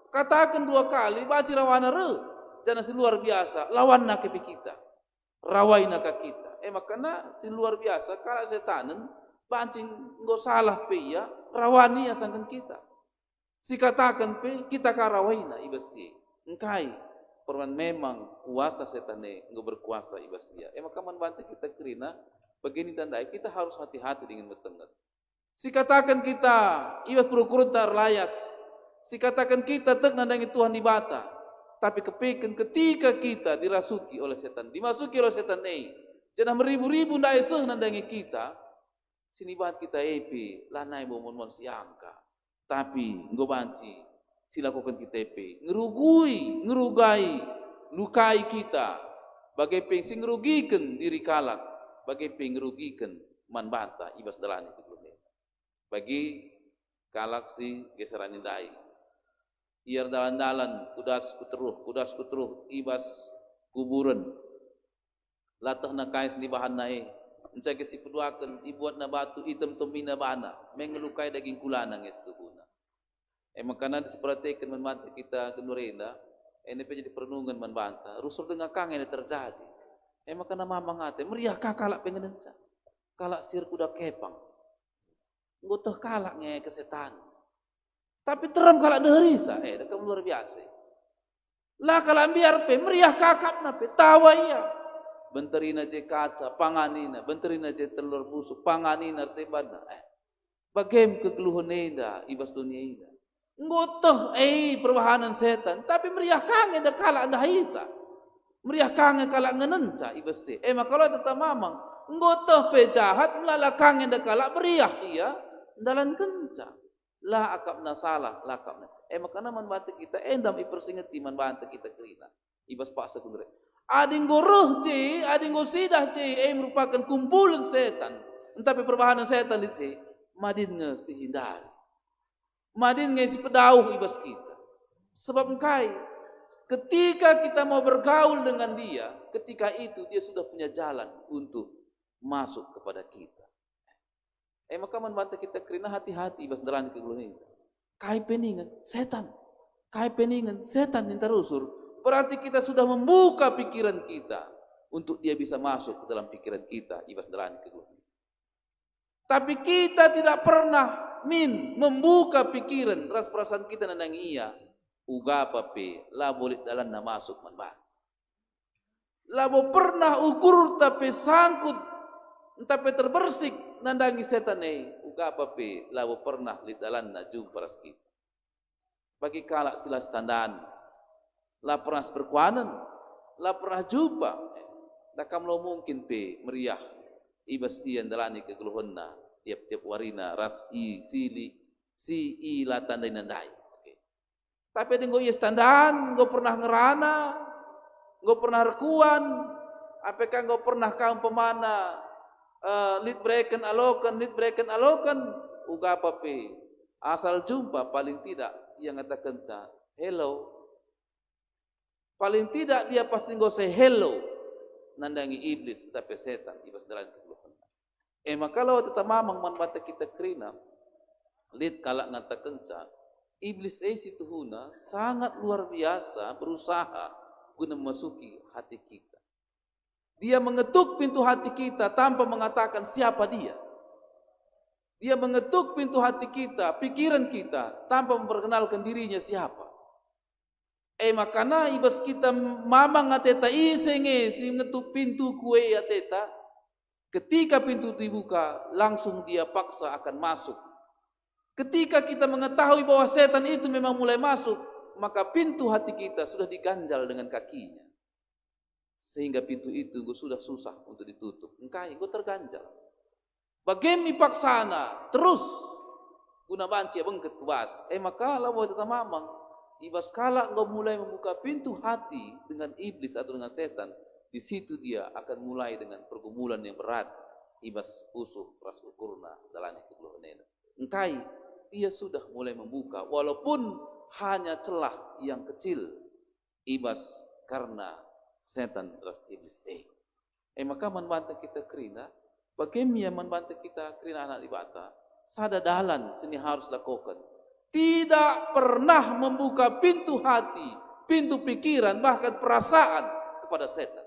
Katakan 2 kali bancing rawana re. Jangan si luar biasa lawan nak kita. Rawai nak kita. Makanya si luar biasa kalau setanen bancing enggak salah pe ya rawani ya sangkan kita. Si katakan pe kita karawaina ibasi. Engkai perwan memang kuasa setane enggak berkuasa ibas dia. Maka manbantu kita kerina begini tandai kita harus hati-hati dengan bertengger. Si katakan kita ibas perukuruntar layas. Si katakan kita tek nandangi Tuhan di bata. Tapi kepikan ketika kita dirasuki oleh setan, dimasuki oleh setan jangan meribu-ribu ndai seh nandangi kita. Sini bahat kita lanai bomon siangka. Tapi nggo banci silakukan kita ngerugai, lukai kita. Bagai peng sing ngerugikan diri kalak, bagai peng ngerugikan manbanta ibas dalani bagi kalak si geseran indai. Iar dalan-dalan kudas kutruh ibas kuburan. Latah na kais di bahan nae. Encai kesi peduakan ibuat na batu item tomina bana mengelukai daging kulana nges tuhuna. Makana diperhatikan manbanta kita genurenda. Ini jadi perenungan manbanta. Rusul dengan kang ini terjadi. Makana mamang ate meriah kalak pengen enca. Kalak sir kuda kepang. Ngutah kalak nge kesetan. Tapi teram kalak deherisa, dekat luar biasa. Lah kalak biar pe meriah kakap na pe tawa iya. Benterina je kaca, panganina, benterina je telur busuk, panganina sebana. Bagaim kegeluhan eda ibas dunia eda. Ngutah perbahanan setan, tapi meriah kangen dah kalak dahisa. Meriah kangen kalak ngenenca ibas se. Maka kalau tetap mamang Ngotoh pe jahat melalakang yang dekalak beriah iya dalan kenca. Lah akapna salah, lah akapna. Makana man bante kita endam ipersingeti man bante kita kerina. Ibas paksa kundre. Ading goruh ce, ading gosidah ce, merupakan kumpulan setan. Tapi perbahanan setan itu madin nge si hindari. Madin nge si pedauh ibas kita. Sebab engkai ketika kita mau bergaul dengan dia, ketika itu dia sudah punya jalan untuk masuk kepada kita. Maka man bante kita kerina hati-hati ibas dalan keguluhan itu. Kai peningan setan. Kai peningan setan yang terusur. Berarti kita sudah membuka pikiran kita untuk dia bisa masuk ke dalam pikiran kita ibas dalan keguluhan. Tapi kita tidak pernah membuka pikiran ras perasaan kita nandang iya. Uga pape la boleh dalan na masuk man ba. Labo pernah ukur tapi sangkut tapi terbersik nandangi setan uga pape labo pernah li dalan na jumpa ras kita. Bagi kalak sila standan la pernah berkuanan la pernah jumpa dakam lo mungkin pe meriah ibas ian dalani kegeluhonna tiap-tiap warina ras sili si ila tandai nandai. Tapi ada iya standan, go pernah ngerana, go pernah rekuan, apakah go pernah kaum pemana lead breaken alokan, uga apa pe asal jumpa paling tidak yang katakan hello, paling tidak dia pasti go say hello, nandangi iblis tapi setan ibas dalam keluhan. Maka kalau tetap mamang manbata kita kerina, lead kalak ngatakan iblis situ huna sangat luar biasa berusaha guna memasuki hati kita. Dia mengetuk pintu hati kita tanpa mengatakan siapa dia. Dia mengetuk pintu hati kita, pikiran kita tanpa memperkenalkan dirinya siapa. Makana ibas kita mamang ateta isenge si mengetuk pintu kue ateta. Ketika pintu dibuka langsung dia paksa akan masuk. Ketika kita mengetahui bahwa setan itu memang mulai masuk, maka pintu hati kita sudah diganjal dengan kakinya. Sehingga pintu itu sudah susah untuk ditutup. Engkai, gue terganjal. Bagaimana paksana, terus guna banci bengket kubas. Maka lawa tetap mamang, ibas kala gue mulai membuka pintu hati dengan iblis atau dengan setan, di situ dia akan mulai dengan pergumulan yang berat. Ibas usuh, ras ukurna, dalani kegeluhan. Engkai, dia sudah mulai membuka walaupun hanya celah yang kecil ibas karena setan ras iblis maka manbanta kita kerina bagaimana manbanta kita kerina anak ibata sada dalan sini harus lakukan tidak pernah membuka pintu hati pintu pikiran bahkan perasaan kepada setan.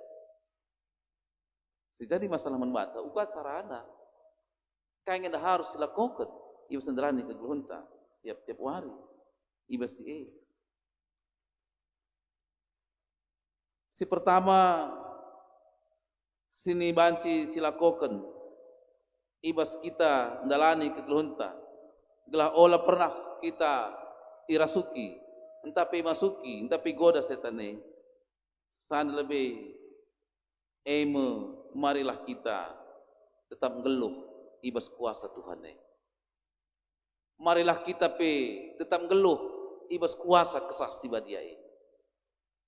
Jadi masalah manbanta uga carana kayak harus dilakukan ibas senderani kegeluhunta tiap-tiap hari ibas si pertama sini banci silakoken ibas kita ndalani kegeluhunta gelah olah pernah kita irasuki entapi masuki entapi goda setane san lebih marilah kita tetap ngeluh ibas kuasa Tuhan marilah kita tetap ngeluh ibas kuasa kesah sibadia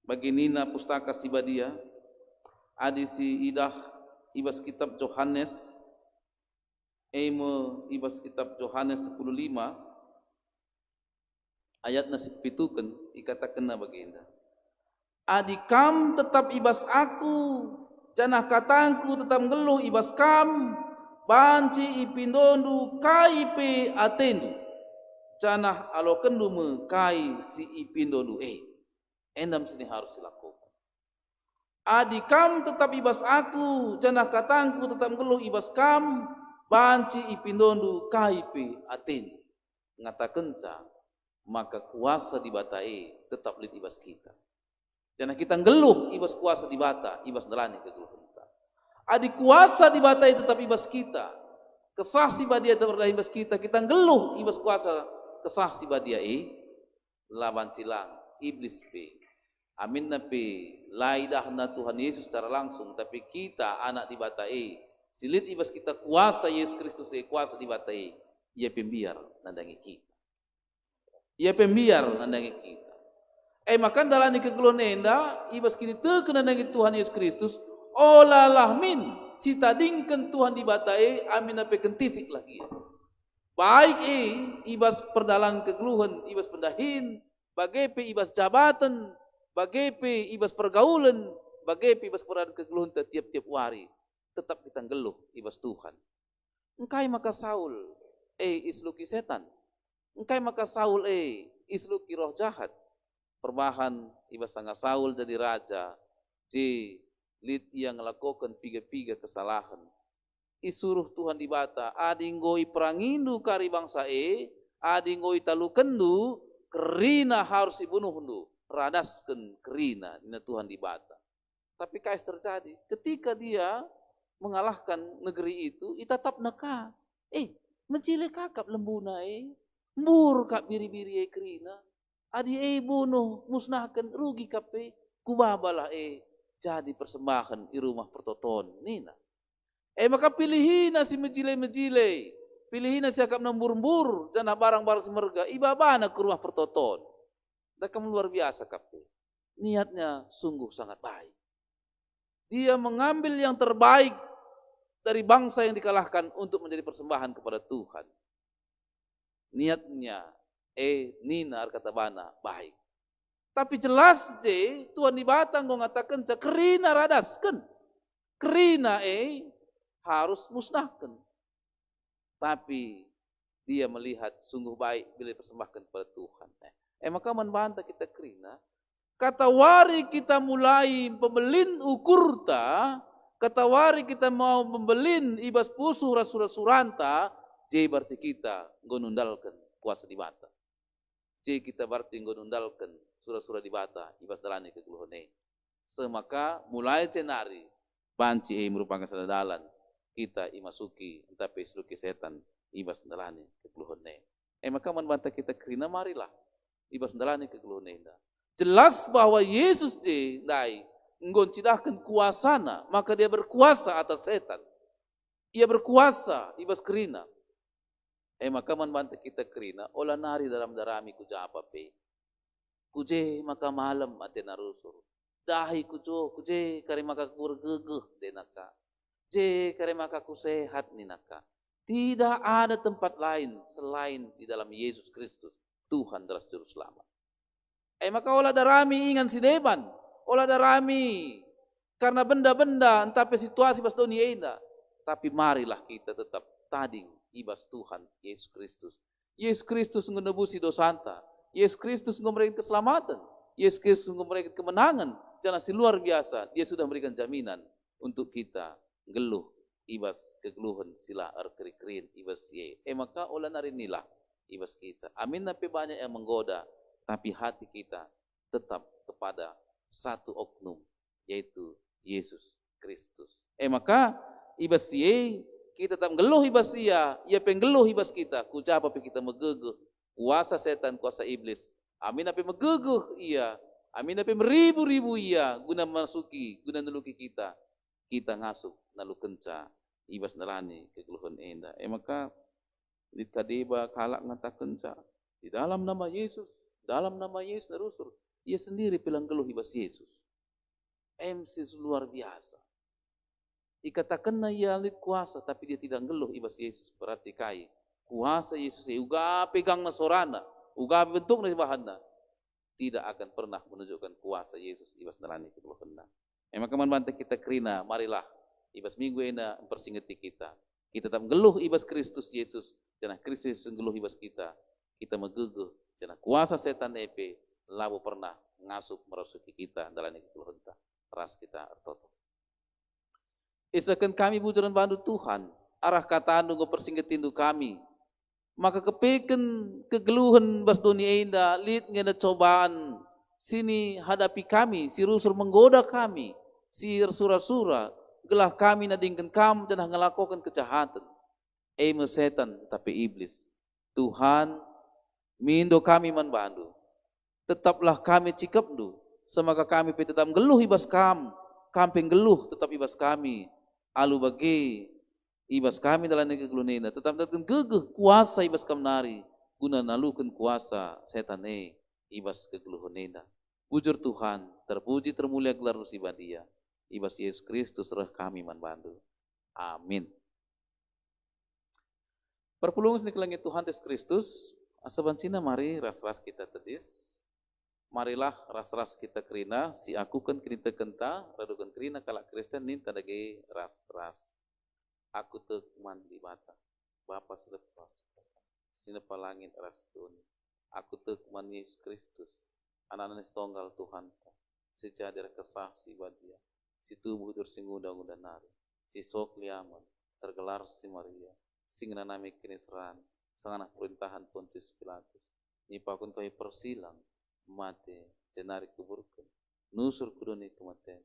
bagi nina pustaka sibadia adi si idah ibas kitab Yohanes ibas kitab Yohanes 10:5 ayat nasib pituken ikatakan na baginda adi kam tetap ibas aku janah katangku tetap ngeluh ibas kam banci ipindondu kai pe atendu canah alokendu me kai si ipindondu endam sini harus dilakukan adi kam tetap ibas aku canah katangku tetap ngeluh ibas kam banci ipindondu kai pe atendu ngatakan maka kuasa di bata tetap lid ibas kita canah kita ngeluh ibas kuasa di bata ibas dalani kegeluh adi kuasa di batai tetap ibas kita kesah si badia tetap ibas kita ngeluh ibas kuasa kesah si badia lawan silang iblis amin na laidah na Tuhan Yesus secara langsung tapi kita anak di batai Silit ibas kita kuasa Yesus Kristus kuasa di batai. Ia pembiar nandangi kita. Ia pembiar nandangi kita. Maka dalam kegeluhan enda ibas kini teken nandangi Tuhan Yesus Kristus. Olalah min citadingkan Tuhan di batai amin apa kentisik lagi. Baik ibas perdalan kegeluhan ibas pendahin. Bagaimana ibas jabatan. Bagaimana ibas pergaulan. Bagaimana ibas peradaban kegeluhan tiap-tiap hari. Tetap kita ngeluh ibas Tuhan. Engkai maka Saul isluki setan. Engkai maka Saul isluki roh jahat. Perbahan ibas sanga Saul jadi raja. Lid yang ngelakukan piga-piga kesalahan. Isuruh Tuhan di bata. Adinggoi perangindu kari bangsa adinggoi talukendu. Kerina harus dibunuh hundu. Radaskan kerina ini Tuhan di bata. Tapi kais terjadi. Ketika dia mengalahkan negeri itu, tetap neka. Mencile kakap lembuna mbur kap biri-biri kerina. Adi bunuh, musnahkan, rugi kape. Kubabalah jadi persembahan di rumah pertoton. Nina. Maka pilihin si mejile-mejile. Pilihin si akap nambur-mbur. Jangan barang-barang semerga. Ibabana ke rumah pertoton. Dan kamu luar biasa kape. Niatnya sungguh sangat baik. Dia mengambil yang terbaik dari bangsa yang dikalahkan untuk menjadi persembahan kepada Tuhan. Niatnya, nina kata bana baik. Tapi jelas Tuhan di batang mengatakan kerina radaskan. Kerina harus musnahkan. Tapi dia melihat sungguh baik bila dipersembahkan kepada Tuhan. Maka membantah kita kerina. Kata wari kita mulai pembelin ukurta. Kata wari kita mau membelin ibas pusuh surat-suranta. Berarti kita ngonundalkan kuasa di bata. Kita berarti ngonundalkan surat-surat di bata. Ibas dalani kegeluhane. Semaka mulai cenari. Banci merupakan sadadalan. Kita imasuki entah pesluki setan. Ibas dalani kegeluhane. Maka membantah kita kerina marilah. Ibas dalani kegeluhane. Jelas bahwa Yesus dai nggoncidahkan kuasana, maka dia berkuasa atas setan. Ia berkuasa ibas kerina. Maka membantah kita kerina, olah nari dalam darami kuja apa pe. Kuje maka malam ate narusur. Dahi kuje kare maka kurgegeh denaka. Kare maka kusehat ninaka. Tidak ada tempat lain selain di dalam Yesus Kristus, Tuhan dan Juru Selamat. Maka olah darami ingan si deban. Olah darami karena benda-benda entah situasi pas dunia ini. Tapi marilah kita tetap tading ibas Tuhan Yesus Kristus. Yesus Kristus menebusi dosa anta. Yesus Kristus memberikan keselamatan. Yesus Kristus memberikan kemenangan. Jangan si luar biasa. Dia sudah memberikan jaminan untuk kita geluh ibas kegeluhan sila keri-kerin ibas ye. Maka olah narinilah ibas kita. Amin tapi banyak yang menggoda. Tapi hati kita tetap kepada satu oknum, yaitu Yesus Kristus. Maka ibas ye, kita tetap geluh ibas ia penggeluh ibas kita. Kujapa kita megegeh kuasa setan, kuasa iblis. Amin apa megegeh ia, amin apa meribu-ribu ia guna masuki, guna neluki kita. Kita ngasup nalu kenca ibas nerani kegeluhan enda. Maka di tadiba kalak ngata kenca di dalam nama Yesus. Dalam nama Yesus narusur. Ia sendiri bilang geluh ibas Yesus. MC luar biasa. Ikatakan ia lit kuasa tapi dia tidak geluh ibas Yesus. Berarti kai. Kuasa Yesus uga pegang nasorana. Uga bentuk na bahanna. Tidak akan pernah menunjukkan kuasa Yesus ibas nerani kegeluhanna. Maka membantah kita kerina. Marilah. Ibas minggu ena mempersingeti kita. Kita tetap geluh ibas Kristus Yesus. Jangan Kristus geluh ibas kita. Kita megeguh. Jangan kuasa setan labu pernah ngasup merasuki kita dalam kegeluhan kita. Ras kita ertoto. Isakan kami bujuran bantu Tuhan. Arah kata nunggu persinggetindu kami. Maka kepeken kegeluhan bas dunia indah. Lihat ngena cobaan. Sini hadapi kami. Si rusur menggoda kami. Si sura-sura. Gelah kami nadingkan kamu dan ngelakukan kejahatan. Setan tapi iblis. Tuhan mindo kami manbandu. Tetaplah kami cikapdu. Semaka kami tetap geluh ibas kam. Kamping geluh tetap ibas kami. Alu bagi ibas kami dalam kegelunena, tetap datang gegeh kuasa ibas kamnari, guna nalukan kuasa setan ibas kegelunena. Bujur Tuhan, terpuji termulia gelar rusibah dia, ibas Yesus Kristus reh kami manbantu. Amin. Perpulungan sini kelangit Tuhan Yesus Kristus, asaban cina mari ras-ras kita tedis, marilah ras-ras kita kerina, si aku kan kerita kenta, radukan kerina kalak Kristen ninta dage ras-ras. Aku tekman di bata, Bapa selepas, sinepa langit ras dunia. Aku tekman Yesus Kristus, anak-anak tunggal Tuhan, sejadir kesah si badia, si tubuh tersingudang-udang nari, si sok liaman, tergelar si Maria, sing nanami kenisran, sang anak perintahan Pontius Pilatus, nipakun kau persilang, mate, jenari kuburkan, nusur kudoni kematian,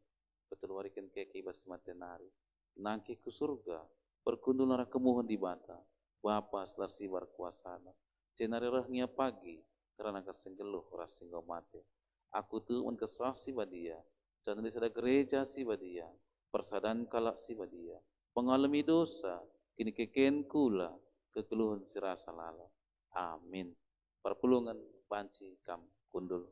betul warikan keke ibas matenari, nangke ke surga, berkundul neraka kemohon di bata, Bapa selar sibar kuasana, jenari rahnya pagi, karena kasenggeluh ras singgau mate. Aku tu menkesah si badia, jangan disada gereja si badia, persadan kalak si badia, pengalami dosa, kini keken kula, kekeluhan sirasa lala. Amin. Perpulungan panci kam kundul.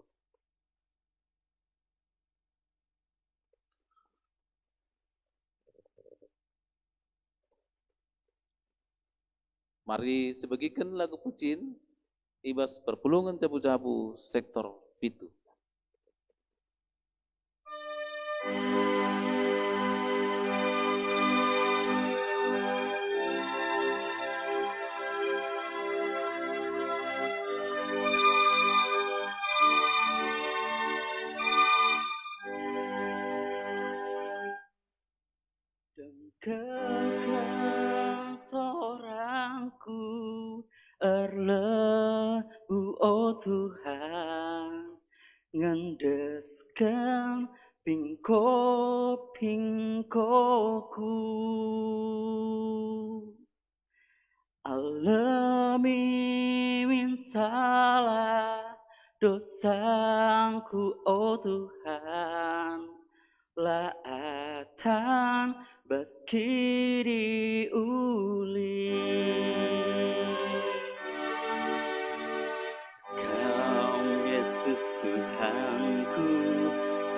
Mari sebagikan lagu pucin, ibas perpulungan jabu-jabu sektor pitu. Kekal sorangku erlebu oh Tuhan, ngendeskan pingko-pingkoku, alami min salah dosaku oh Tuhan, laatan baski diuli. Kau Yesus Tuhanku,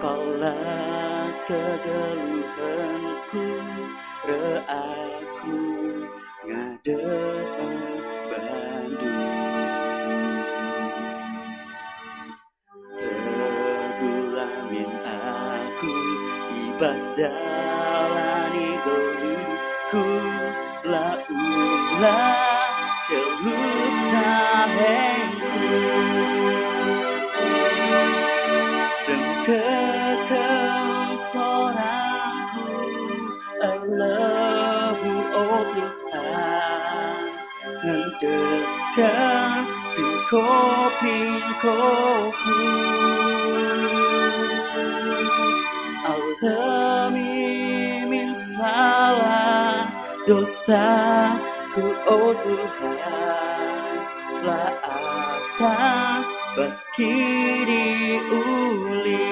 balas kegeluhanku, reaku ngadepan Bandung. Tegulamin aku, ibas dalani geluhku, laulah celus nahengku, dan kekal sorangku erlebu oh Tuhan, ngendeskan pingko-pingkoku, alami min salah dosaku oh Tuhan, laatan baski diuli.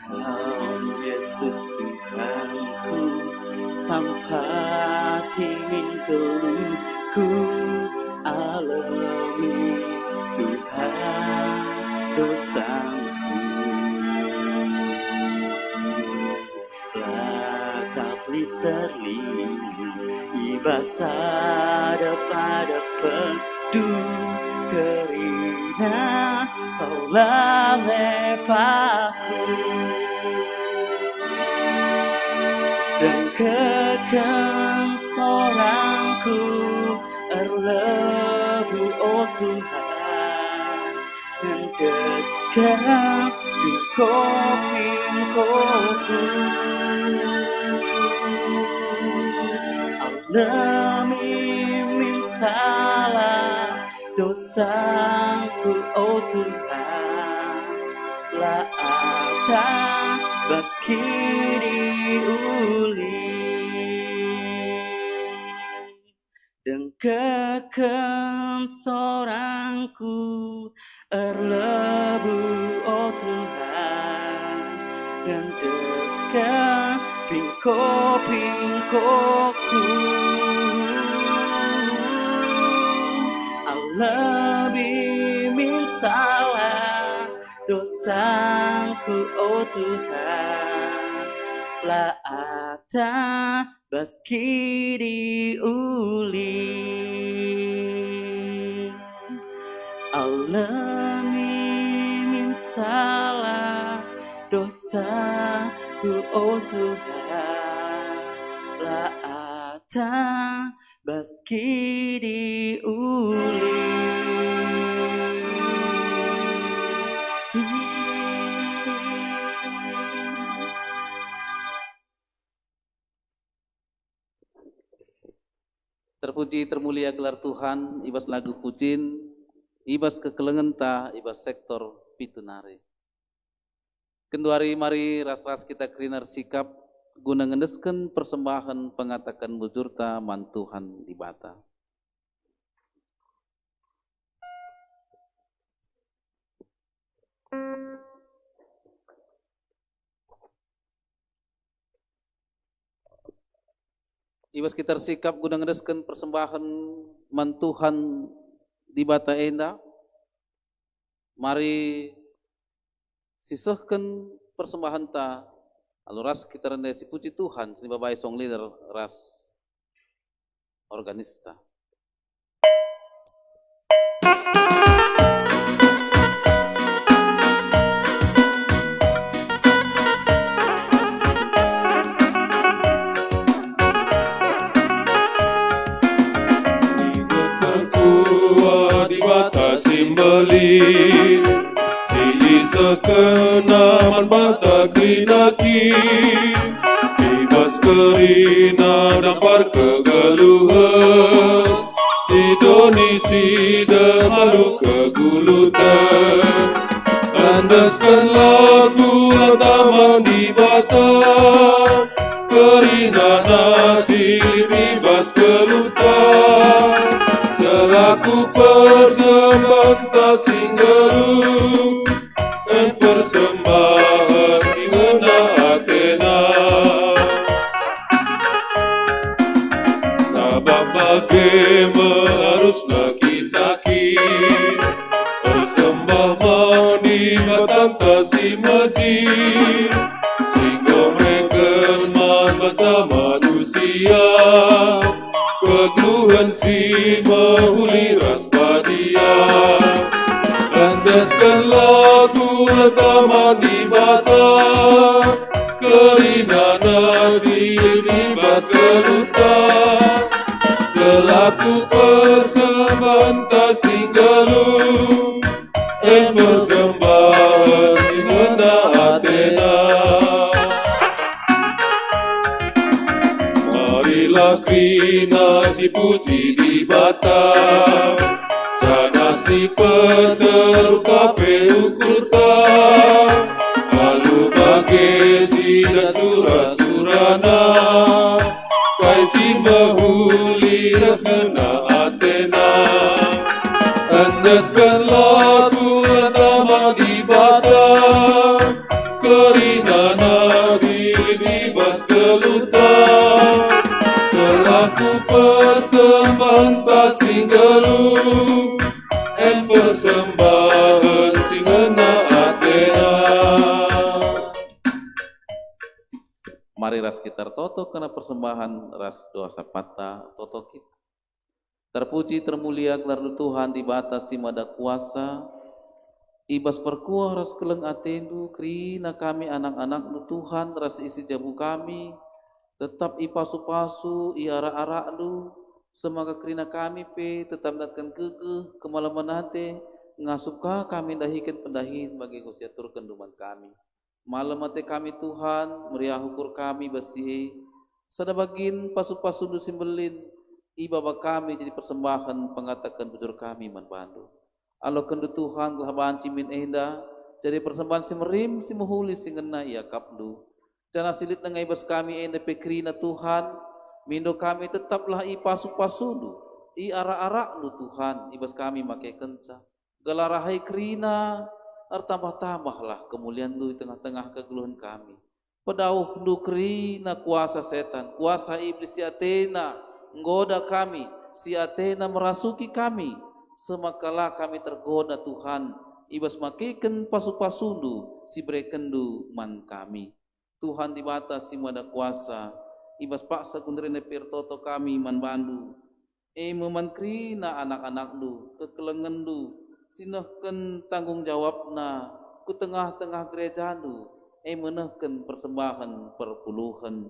Kau Yesus Tuhanku, sampati min keluhku, alami Tuhan dosaku, lakapli terlindung, ibas ada pada pedung, kerina salah lepaku, dan kekal sorangku erlebu oh Tuhan, ngendeskan pingko-pingkoku, alami min salah dosaku oh Tuhan, laatan baski diuli, dan kekal sorangku erlebu oh Tuhan, ngendeskan kopingkoku lebih min salah dosaku oh Tuhan la ada baski diuli Allah min salah dosaku oh Tuhan la ada baski diuli Terpuji termulia gelar Tuhan, ibas lagu pujin, ibas kekelengan ta, ibas sektor pitunare. Kenduari mari ras-ras kita krinar sikap, guna ngendesken persembahan pengatakan bujurta man Tuhan di bata. Ibas kita sikap guna ngendesken persembahan man Tuhan di bata enda. Mari sisahkan persembahan ta. Lalu ras kita rendah si puji Tuhan, sini babai song leader ras organista. Simbolin si isa kenaman bata kinaki ibas kerina dampar kegeluhan Indonesia demalu kegulutan landaskan lagu lantaman di bata kerina nasib ibas kelutan selaku persembahan ta singgalu dan persembahan singena Athena sabab bagaimana haruslah kita persembah di batang ta si majid sehingga mereka man bata manusia kegeluhan si mahuli ras badia landaskan lagu rantama di bata kerina nasi dibas keluta selaku persembahan ta singgalu persembahan singena Athena marilah krina si puji di bata jana si peteru kape ukurta lalu bagi si dan surah-surana kai si mahuli rasmena Athena andaskan lagu rantama di bata kerina nasi dibas keluta selaku persembahan ta singgalu persembahan singena Athena. Mari ras kita toto kena persembahan ras doa sapata toto kita. Terpuji termulia gelar Tuhan di batas si mada kuasa. Ibas perkuah ras keleng atendu krina kami anak-anak nu Tuhan ras isi jabu kami tetap ipasu-pasu iara-ara lu semoga krina kami pe tetap datkan keke kemalaman nate ngasuka kami dahikan pendahin bagi Gusti aturkeun duman kami malam mate kami Tuhan meriah hukur kami basi sadabagin pasu-pasu nu simbelin ibaba kami jadi persembahan pengatakan bujur kami man bandu alo kendu Tuhan telah banci min enda jadi persembahan si merim si muhuli si ngena ya kapdu jana silit nengai bas kami enda pekrina Tuhan mindo kami tetaplah ipasu-pasudu i ara-ara lu Tuhan ibas kami make kenca galarahai krina tambah-tambahlah kemuliaan lu di tengah-tengah kegeluhan kami Pedauh nukri na kuasa setan, kuasa iblis si Athena nggoda kami, si Athena merasuki kami, semakalah kami tergoda Tuhan, ibas makiken pasu-pasundu si brekendu man kami. Tuhan di batas si mada kuasa, ibas paksa kundrene pirtoto kami man bandu, memankri na anak-anak lu, kekelengan lu, sinahkan tanggung jawab na ku tengah-tengah gereja lu, menahkan persembahan perpuluhan,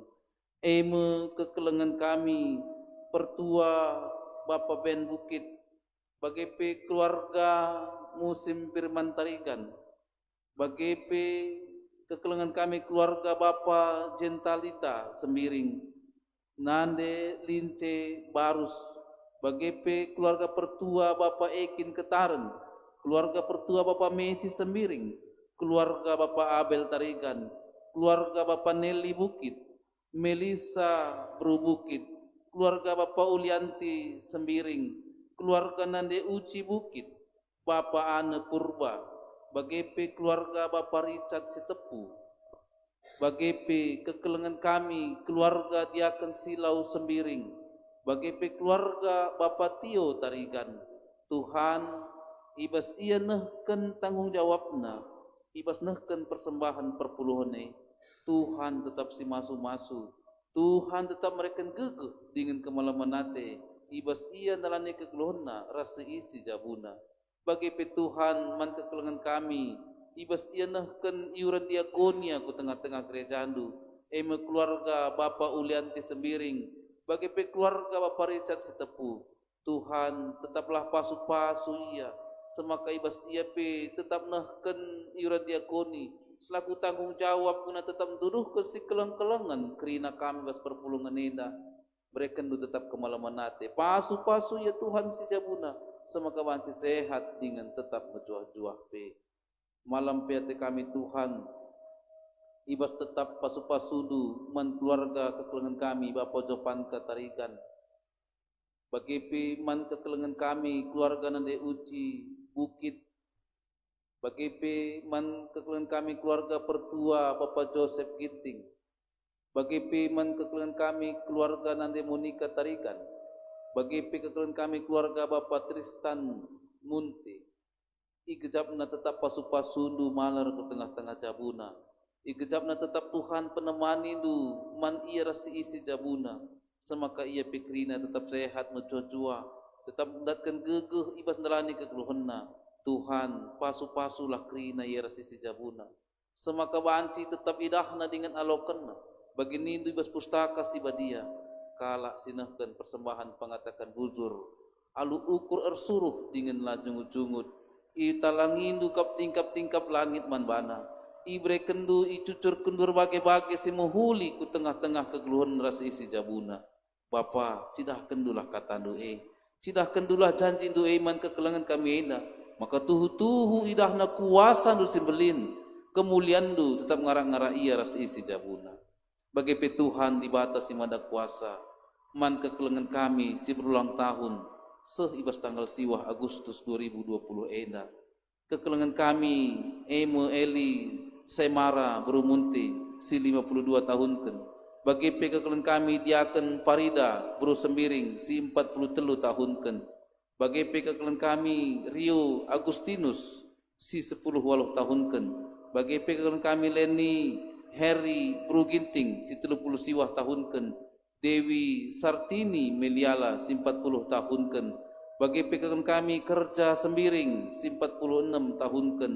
kekelengan kami, pertua Bapak Ben Bukit, bagai keluarga musim firman tarigan, bagai kekelengan kami keluarga Bapak Jentalita Sembiring, Nande Lince Barus, bagai keluarga pertua Bapak Ekin Ketaren, keluarga pertua Bapak Messi Sembiring, keluarga Bapak Abel Tarigan, keluarga Bapak Nelly Bukit, Melisa Bru Bukit, keluarga Bapak Ulianti Sembiring, keluarga Nande Uci Bukit, Bapak Ane Purba, bagai keluarga Bapak Richard Sitepu, bagai kekelengan kami keluarga Diaken Silau Sembiring, bagai keluarga Bapak Tio Tarigan. Tuhan, ibas ia nehken tanggung jawabna, ibas nehken persembahan perpuluhane. Tuhan tetap si masu-masu, Tuhan tetap mereka gegeh dengan kemalamanate, ibas ia nalani kekeluhna rasa isi jabuna. Bagai Tuhan man kekelengan kami, ibas ia nehken iuran diakonia ku tengah-tengah gereja andu, keluarga Bapak Ulianti Sembiring, bagi keluarga Bapak Richard Sitepu. Tuhan tetaplah pasu-pasu ia, semaka ibas ia tetap nehken iuran diakoni, selaku tanggung jawab guna tetap duduhkan si keleng-kelengan kerina kami bas perpulungan ina, mereka tetap kemalamanate, pasu-pasu ya Tuhan si jabuna, semaka banci sehat dengan tetap menjuah-juah malam piate kami Tuhan, ibas tetap pasu-pasudu man keluarga kekelengan kami Bapak Jopan Katarigan, bagi man kekelengan kami keluarga Nande Uci Bukit, bagi man kekelengan kami keluarga pertua Bapak Joseph Ginting, bagi man kekelengan kami keluarga Nande Monika Tarigan, bagi kekelengan kami keluarga Bapak Tristan Munti. Ikejapna tetap pasu-pasundu malar ke tengah-tengah jabuna. Ikejapna tetap Tuhan penemani du man ia rasi isi jabuna. Semaka ia pikrina tetap sehat menjua-jua, tetap mendatkan gegeh ibas nelani kekeluhanna. Tuhan pasu-pasulah krina ia rasi isi jabuna. Semaka banci tetap idahna dengan alokanna. Bagi nindu ibas pustaka si badia. Kala sinahkan persembahan pengatakan bujur. Alu ukur ersuruh dengan lajungut-jungut. Italangindu kap tingkap langit man bana, ibre kendu icucur kendur bage-bage si muhuli ku tengah-tengah kegeluhan ras isi jabuna. Bapa cidah kendulah katandu cidah kendulah janji du man kekelangan kami ina, maka tuhu-tuhu idahna kuasa du simbelin, kemuliaan du tetap ngarak-ngarak ia ras isi jabuna. Bagi Tuhan di batas si mada kuasa, man kekelangan kami si berulang tahun, ibas tanggal siwah Agustus 2020 ena. Kekelengan kami Eli Semara Berumunti si 52 tahun kan. Bagi kekelengan kami Diaken Farida Bru Sembiring si 43 tahun kan. Bagi kekelengan kami Rio Agustinus si 10 waluh tahun kan. Bagi kekelengan kami Leni Harry Bru Ginting si 30 siwah tahun kan. Dewi Sartini Meliala si 40 tahun kan. Bagi pegangan kami Kerja Sembiring si 46 tahun kan.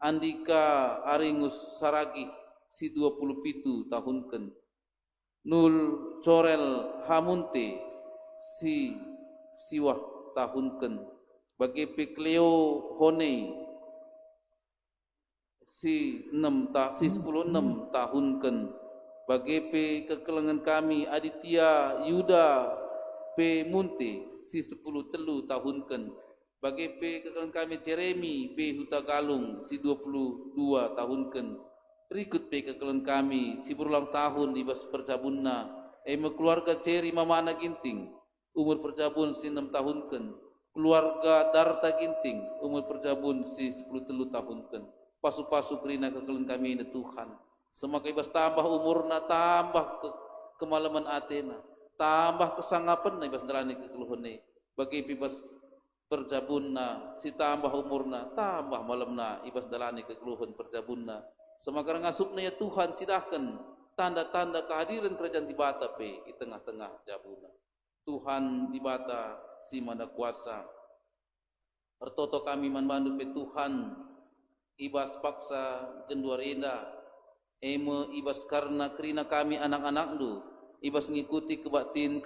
Andika Aringus Saragi si 27 tahun kan. Nul Corel Hamunte si siwah tahun kan. Bagi Cleo Honey si 16 tahun kan. Bagi kekelengan kami Aditya Yuda P. Munte si 10 tahun kan. Bagi kekelengan kami Jeremy P. Hutagalung si 22 tahun kan. Berikut kekelengan kami si berulang tahun di bas perjabunna keluarga Ceri Mamana Ginting umur perjabun si 6 tahun kan. Keluarga Darta Ginting umur perjabun si 10 tahun kan. Pasu-pasu kerina kekelengan kami ini Tuhan, Semaka ibas tambah umurna, tambah kemalaman atena, tambah kesangapan ibas ndarani kekeluhane. Bagi ibas perjabunna, si tambah umurna, tambah malamna ibas dalani kekeluhan perjabunna. Semaka ngasupna ya Tuhan cidahkan tanda-tanda kehadiran kerajaan di bata pe di tengah-tengah jabuna. Tuhan di bata si Manda Kuasa. Ertoto kami manbandu pe Tuhan ibas paksa genduar enda. Eme ibas karena kerina kami anak-anak-Ndu, ibas ngikuti kebatin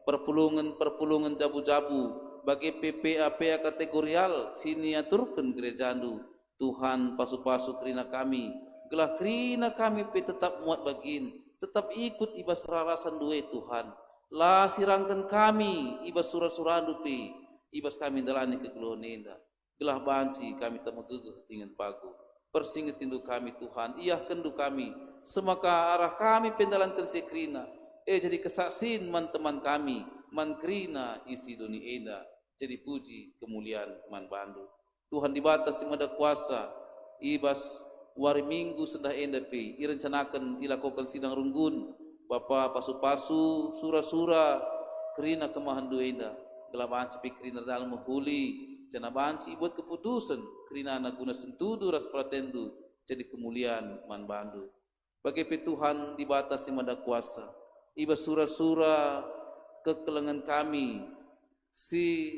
perpulungan jabu-jabu bagi PPA kategorial sini aturkan gereja-Ndu. Tuhan pasu-pasu kerina kami, gelah kerina kami pe tetap muat bagin, tetap ikut ibas rarasan duwe Tuhan. Lah sirangkan kami ibas surah-surah pe, ibas kami dalani kegeluhan enda. Gelah banci kami tak megegeh dengan pagu. Persingat tindu kami Tuhan, iya kendu kami, semaka arah kami pendalankan sekrina, jadi kesaksin man teman kami, man krina isi dunia enda, jadi puji kemuliaan man bandu. Tuhan di batas si Manda Kuasa, ibas wari minggu sendah enda pe, irencanakan dilakukan sidang runggun, Bapa pasu-pasu, sura-sura, krina kemahandu enda, gelah banci pe krina dalam menghuli, jana banci buat keputusan kerina na guna sentudu ras pratendu jadi kemuliaan man bandu. Bagi Tuhan di batas si Manda Kuasa, iba sura-sura kekelengan kami si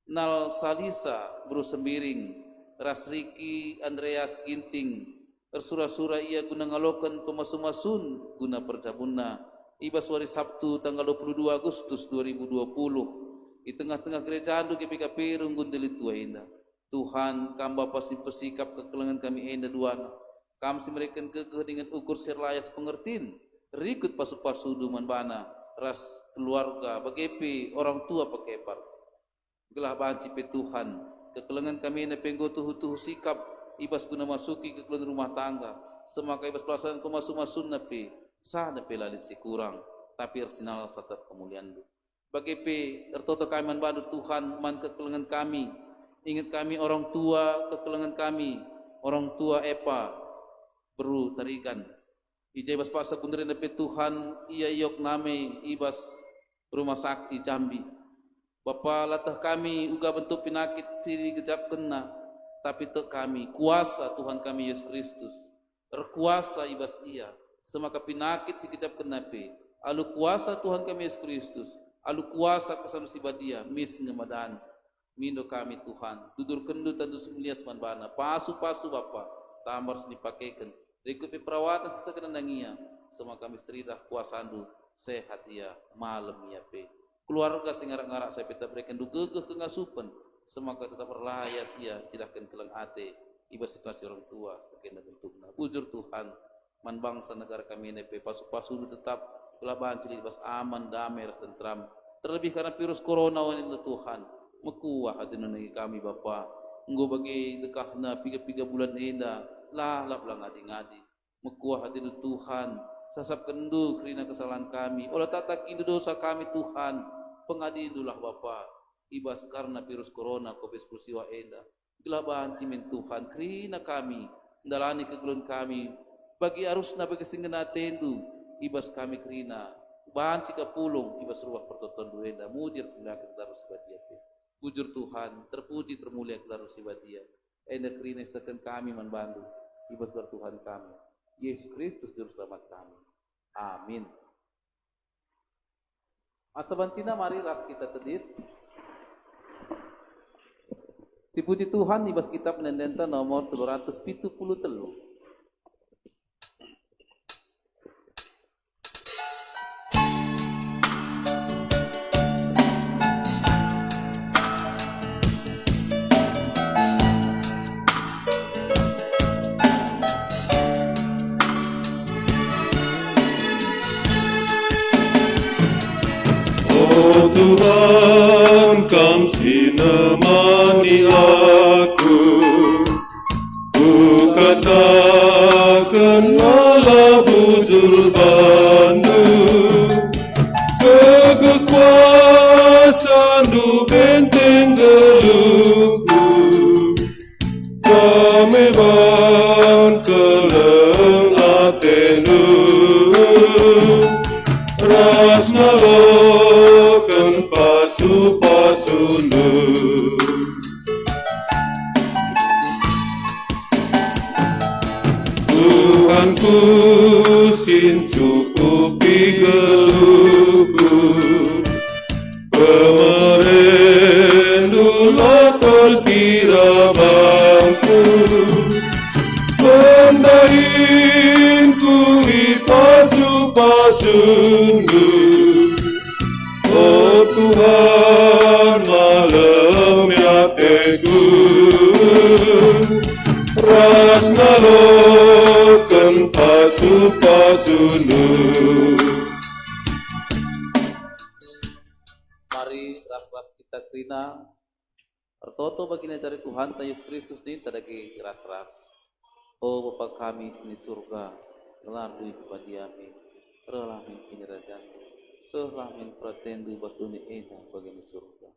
Nal Salisa Bro Sembiring, Ras Riki Andreas Ginting, bersura-sura ia guna ngalokan pemasu-masun guna perjabunna. Iba suari Sabtu tanggal 22 Agustus 2020. Di tengah-tengah gereja andu GPKP runggun delit tua enda. Tuhan kamba pasti persikap kekelengan kami enda duana. Kami si mereka kekeh dengan ukur serlayas pengertiin. Rikut pasu-pasu duman bana. Ras keluarga bagepi orang tua pakepar. Gelah banci pe Tuhan. Kekelengan kami enda penggo tuhu-tuhu sikap. Ibas guna masuki kekelengan rumah tangga. Semaka ibas pelaksanaan pemasu-masun nape. Sana pe lalit si kurang. Tapi arsinal satat kemuliaan du. Bagi ertoto kami man bandu Tuhan man kekelengan kami, ingat kami orang tua kekelengan kami, orang tua Epa beru tarigan. Ija ibas paksa kunderin dape Tuhan iya yok name ibas rumah sakit Jambi. Bapa latah kami uga bentuk penyakit siri gejap kena, tapi tek kami kuasa Tuhan kami Yesus Kristus. Terkuasa ibas iya, semaka penyakit si gejap kena pe. Alu kuasa Tuhan kami Yesus Kristus. Alu kuasa kesanu sibadia mis ngemadan mindo kami Tuhan dudur kendu tandu semilias man bana pasu-pasu Bapa tambars dipakaikan ikut perawatan sesekena nangia semua kami stridah kuasandu sehat ia malam ia pe keluarga sing ngarak-ngarak saya peta berikan du gegeh kengasupan semaka tetap berlayas ia cidahkan keleng ate iba situasi orang tua sekena bentukna bujur Tuhan man bangsa negara kami ini pe pasu-pasu tetap kelabahan cilik bas aman damai tentram terlebih karena virus corona ini Tuhan mekuah hati nunai kami Bapa enggo bagi dekahna 3 bulan enda lah lang ngadi-ngadi mekuah hati Tuhan sasap kendu kerina kesalahan kami olah tata kindu dosa kami Tuhan pengadidulah Bapa ibas karena virus corona COVID-19 siwa enda gelabahan cimin Tuhan kerina kami ndalani kegelun kami bagi arusna bagi singgena tendu ibas kami kerina bahan cika pulung ibas ruah pertonton duenda mujir sebenarnya kedarus sibadia bujur Tuhan terpuji termulia kedarus sibadia enda kerina seken kami manbandu ibas bar Tuhan kami Yesus Kristus juru selamat kami amin. Asa bancina mari ras kita tedis si puji Tuhan ibas kitab Nendenta nomor 373. Oh Tuhan, Kamsi nemani aku. Ku katakan malah bujur bandu, kekuasaan du benteng geluku, kemewahan keleng atenu rasna loken pasu-pasunu Tuhanku sin cukupi geluhku pemerendu lakon kira bangku pendainku ipasu-pasunu Oh Tuhan malam yateku rasna loken pasu-pasunu Mari ras-ras kita krina Artoto baginda dari Tuhan Yesus Kristus ni tadagi ras-ras Oh Bapa kami sini surga gelar duit padiami relamin kini rajanmu selamin pratendu basuni ena bagian surga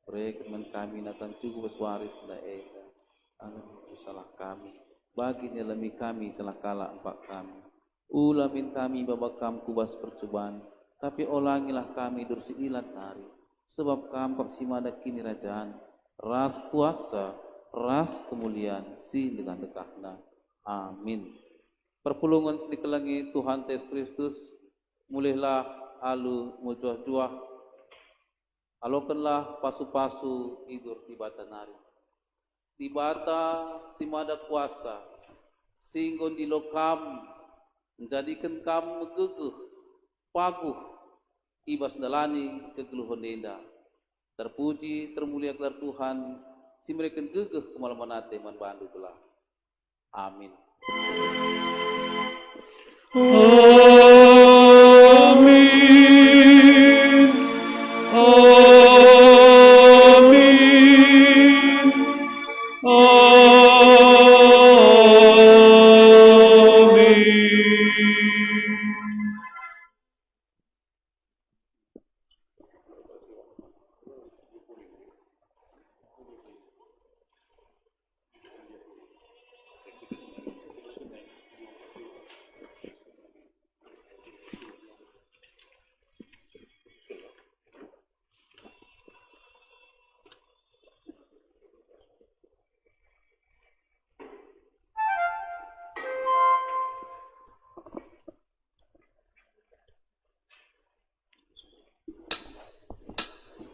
Rekemen kami akan cukup beswaris na ena Amin salah kami bagi nyelami kami salah kala empat kami ulamin kami babakam kubas percobaan tapi olangilah kami dursi ilat hari sebab kampak simada kini rajaan ras kuasa ras kemuliaan si dengan dekahna amin perpulungan sedikelangi Tuhan Yesus Kristus mulihlah alu mujuah-juah alokanlah pasu-pasu hidur di bata nari di bata simada kuasa singgon di lokam menjadikan kamu megegeh paguh ibas dalani kegeluhan denda terpuji termulia gelar Tuhan si mereka gegeh kemalaman ate man bandu belah amin Amin Amin Amin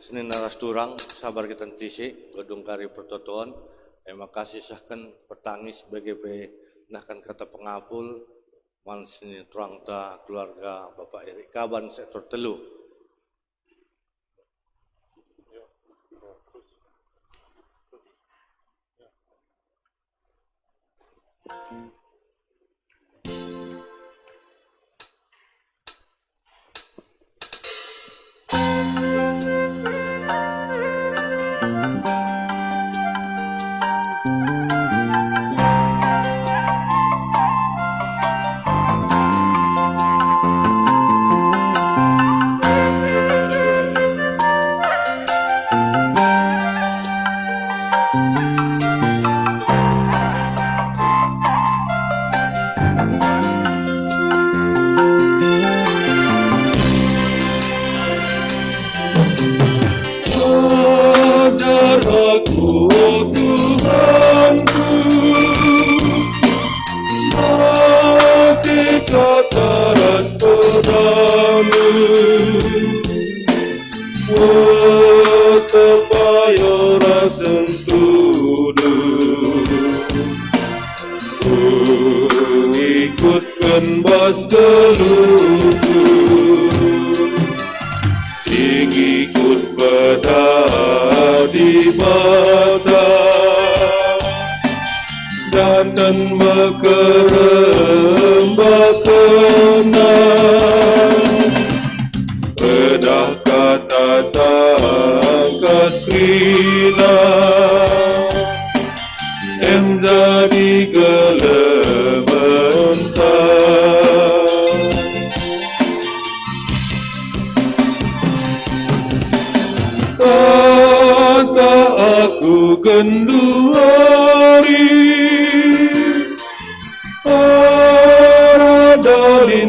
Senin naras turang, sabar kita tisi, gedung kari pertotoan. Terima kasih sahkan petangis BGP, nahkan kata pengapul, man Senin turang ta keluarga Bapak Erik Kaban sektor telu.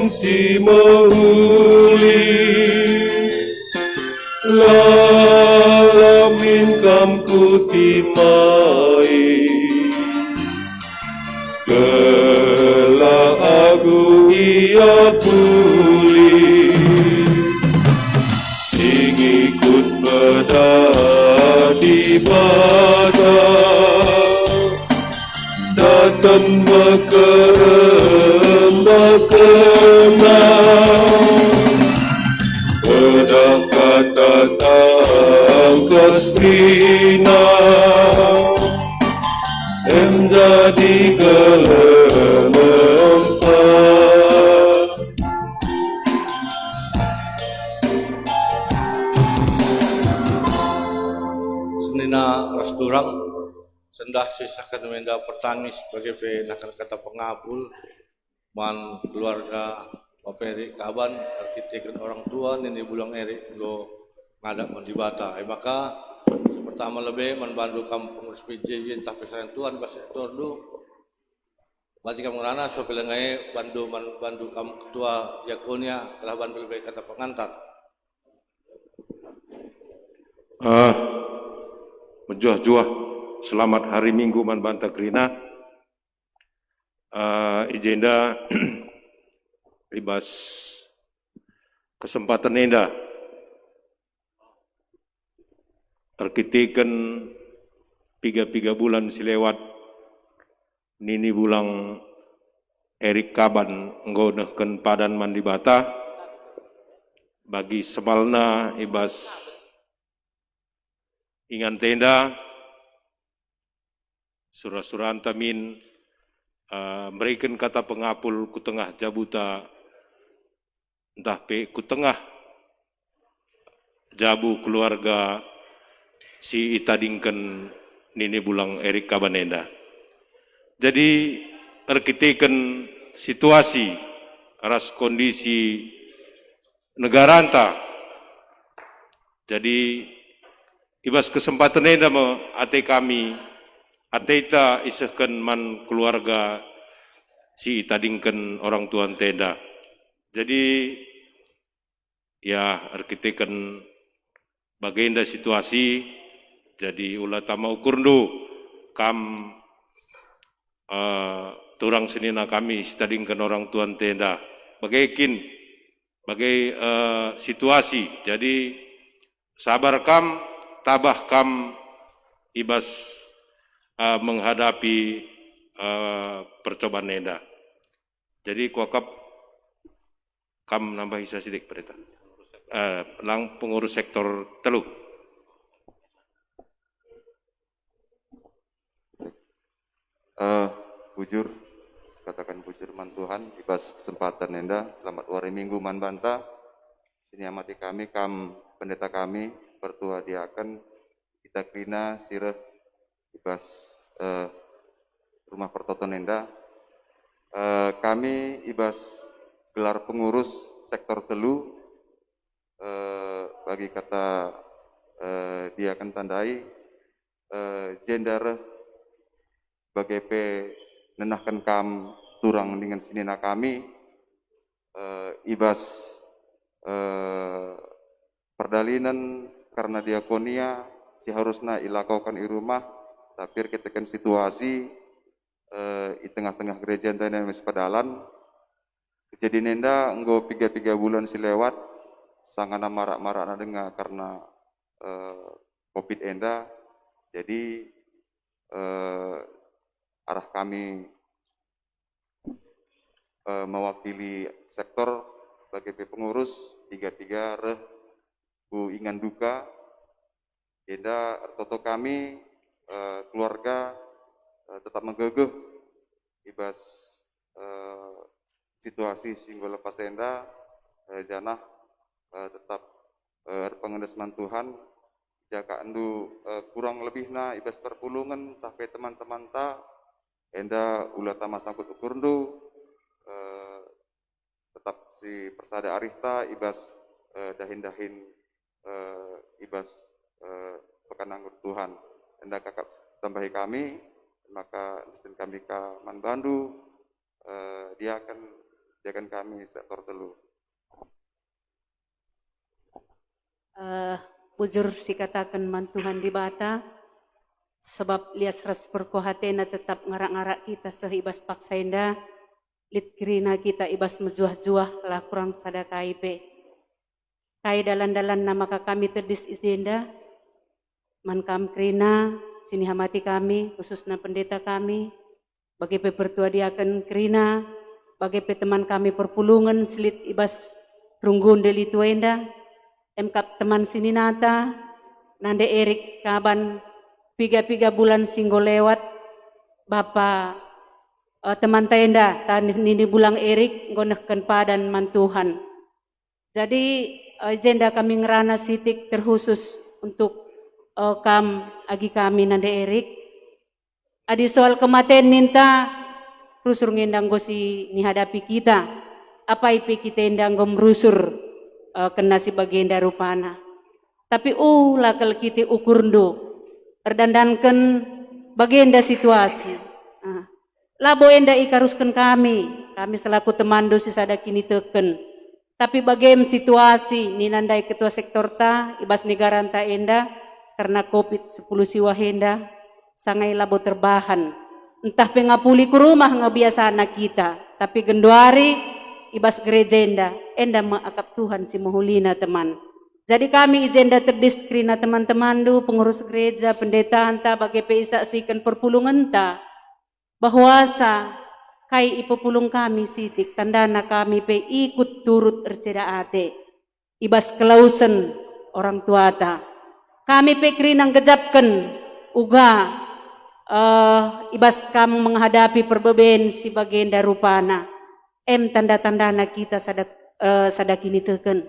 si mahuli lalamin kam ku timai kela aku ia puli sing ikut di bata datang kenal pedang kata tangkas bina menjadi gelemempat Senina rasturang sendah sisakan menda pertangis sebagai penakan kata pengapul man keluarga Bapak Erik Kaban arkitek dan orang tua nini bulang Erik go ngadak mandibata maka pertama lebih membantu kampung pengurus PJJ tapi sayang Tuhan bahasa tordu masih kamu rana so pelengai bantu kamu ketua diakonia telah bantu lebih kata pengantar menjuah-juah selamat hari Minggu man banta krina agenda libas kesempatan indah arkiteken 3 bulan silewat nini bulang Erik Kaban nggonehkeun padan mandibata bagi semalna ibas ingan tenda surah-surah tamin berikan kata pengapul ku tengah jabuta entah pe ku tengah jabu keluarga si itadingken nini bulang Erik Kabanenda. Jadi arkiteken situasi aras kondisi negara anta. Jadi ibas kesempatan enda mo ate kami ateta isehken man keluarga si itadingken orang tuan tenda. Jadi ya arkiteken bagenda situasi jadi ulah tama ukurndo kam turang senina kami istadingkan orang tuan tenda bagaikin bagai situasi jadi sabar kam tabah kam ibas menghadapi percobaan nenda jadi kuakap kam nambah isa sidik perintah lang pengurus sektor telu. Bujur, katakan bujur man Tuhan, ibas kesempatan nenda, selamat hari Minggu man banta, sini amati kami, pendeta kami, pertua diaken, kita krina sireh, ibas rumah pertoton nenda, kami ibas gelar pengurus sektor telu, bagi kata diaken tandai, gender bagai nenahkan kam turang dengan sinina kami ibas perdalinan karena diakonia si harusna ilakokan i rumah tapi ketekan situasi di tengah-tengah gereja ntana mes padalan kejadian enda enggo 3 bulan si lewat sangana marak-marakna dengar karena covid enda jadi arah kami mewakili sektor sebagai pengurus 3 reh ku ingan duka enda toto kami keluarga tetap menggegeh ibas situasi singgol lepas enda janah tetap pengendesman Tuhan jaga andu kurang lebihna ibas perpulungan tapi teman-teman ta enda ulah tamas sangkut ukurndo tetap si persada arifta ibas dahin-dahin ibas pekan anggur Tuhan enda kakak tambahi kami maka Kristen kami ka Manbandu dia akan Diakan kami sektor telu. Bujur si katakan mantuhan di bata, sebab lias ras perkohatena tetap ngarak-ngarak kita sehibas paksainda, lit kirina kita ibas mejuah-juah lah kurang sadakai pe. Kai dalan-dalan nama kami terdis izinda, man kam krina, sini hamati kami, khususnya pendeta kami, bagi pe pertua diakan krina, bagi pe teman kami perpulungan selit ibas runggun deli tuenda, emkap teman sini nata, nande Erik kaban 3 bulan singgo lewat, Bapak teman tenda, nini bulang Erik ngonehkan padan mantuhan. Jadi agenda kami ngerana sitik terkhusus untuk agi kami nande Erik. Adi soal kematian ninta, rusur ngendang gosi nihadapi kita, apa ipi kita endang gomrusur kena si bagenda rupana. Tapi lakal kita ukurndo, erdandankan bagenda situasi. Labo enda ikaruskan kami selaku teman dosi sada kini teken. Tapi bagem situasi ni nandai ketua sektor ta, ibas negara ta enda, karena COVID-10 siwa henda, sangai labo terbahan. Entah pengapuli ke rumah ngebiasana kita, tapi genduari ibas gereja enda maakap Tuhan si mahulina teman. Jadi kami agenda terdiskrina teman-teman du pengurus gereja, pendeta anta bagi peisaksikan perpulungan ta, bahwasa kai ipepulung kami sitik tandana kami pe ikut turut erceda ate ibas kelausan orang tua ta. Kami pe krinang gejapkan uga ibas kam menghadapi perbeben si bagenda rupana. Tanda-tandana kita sada kini teken.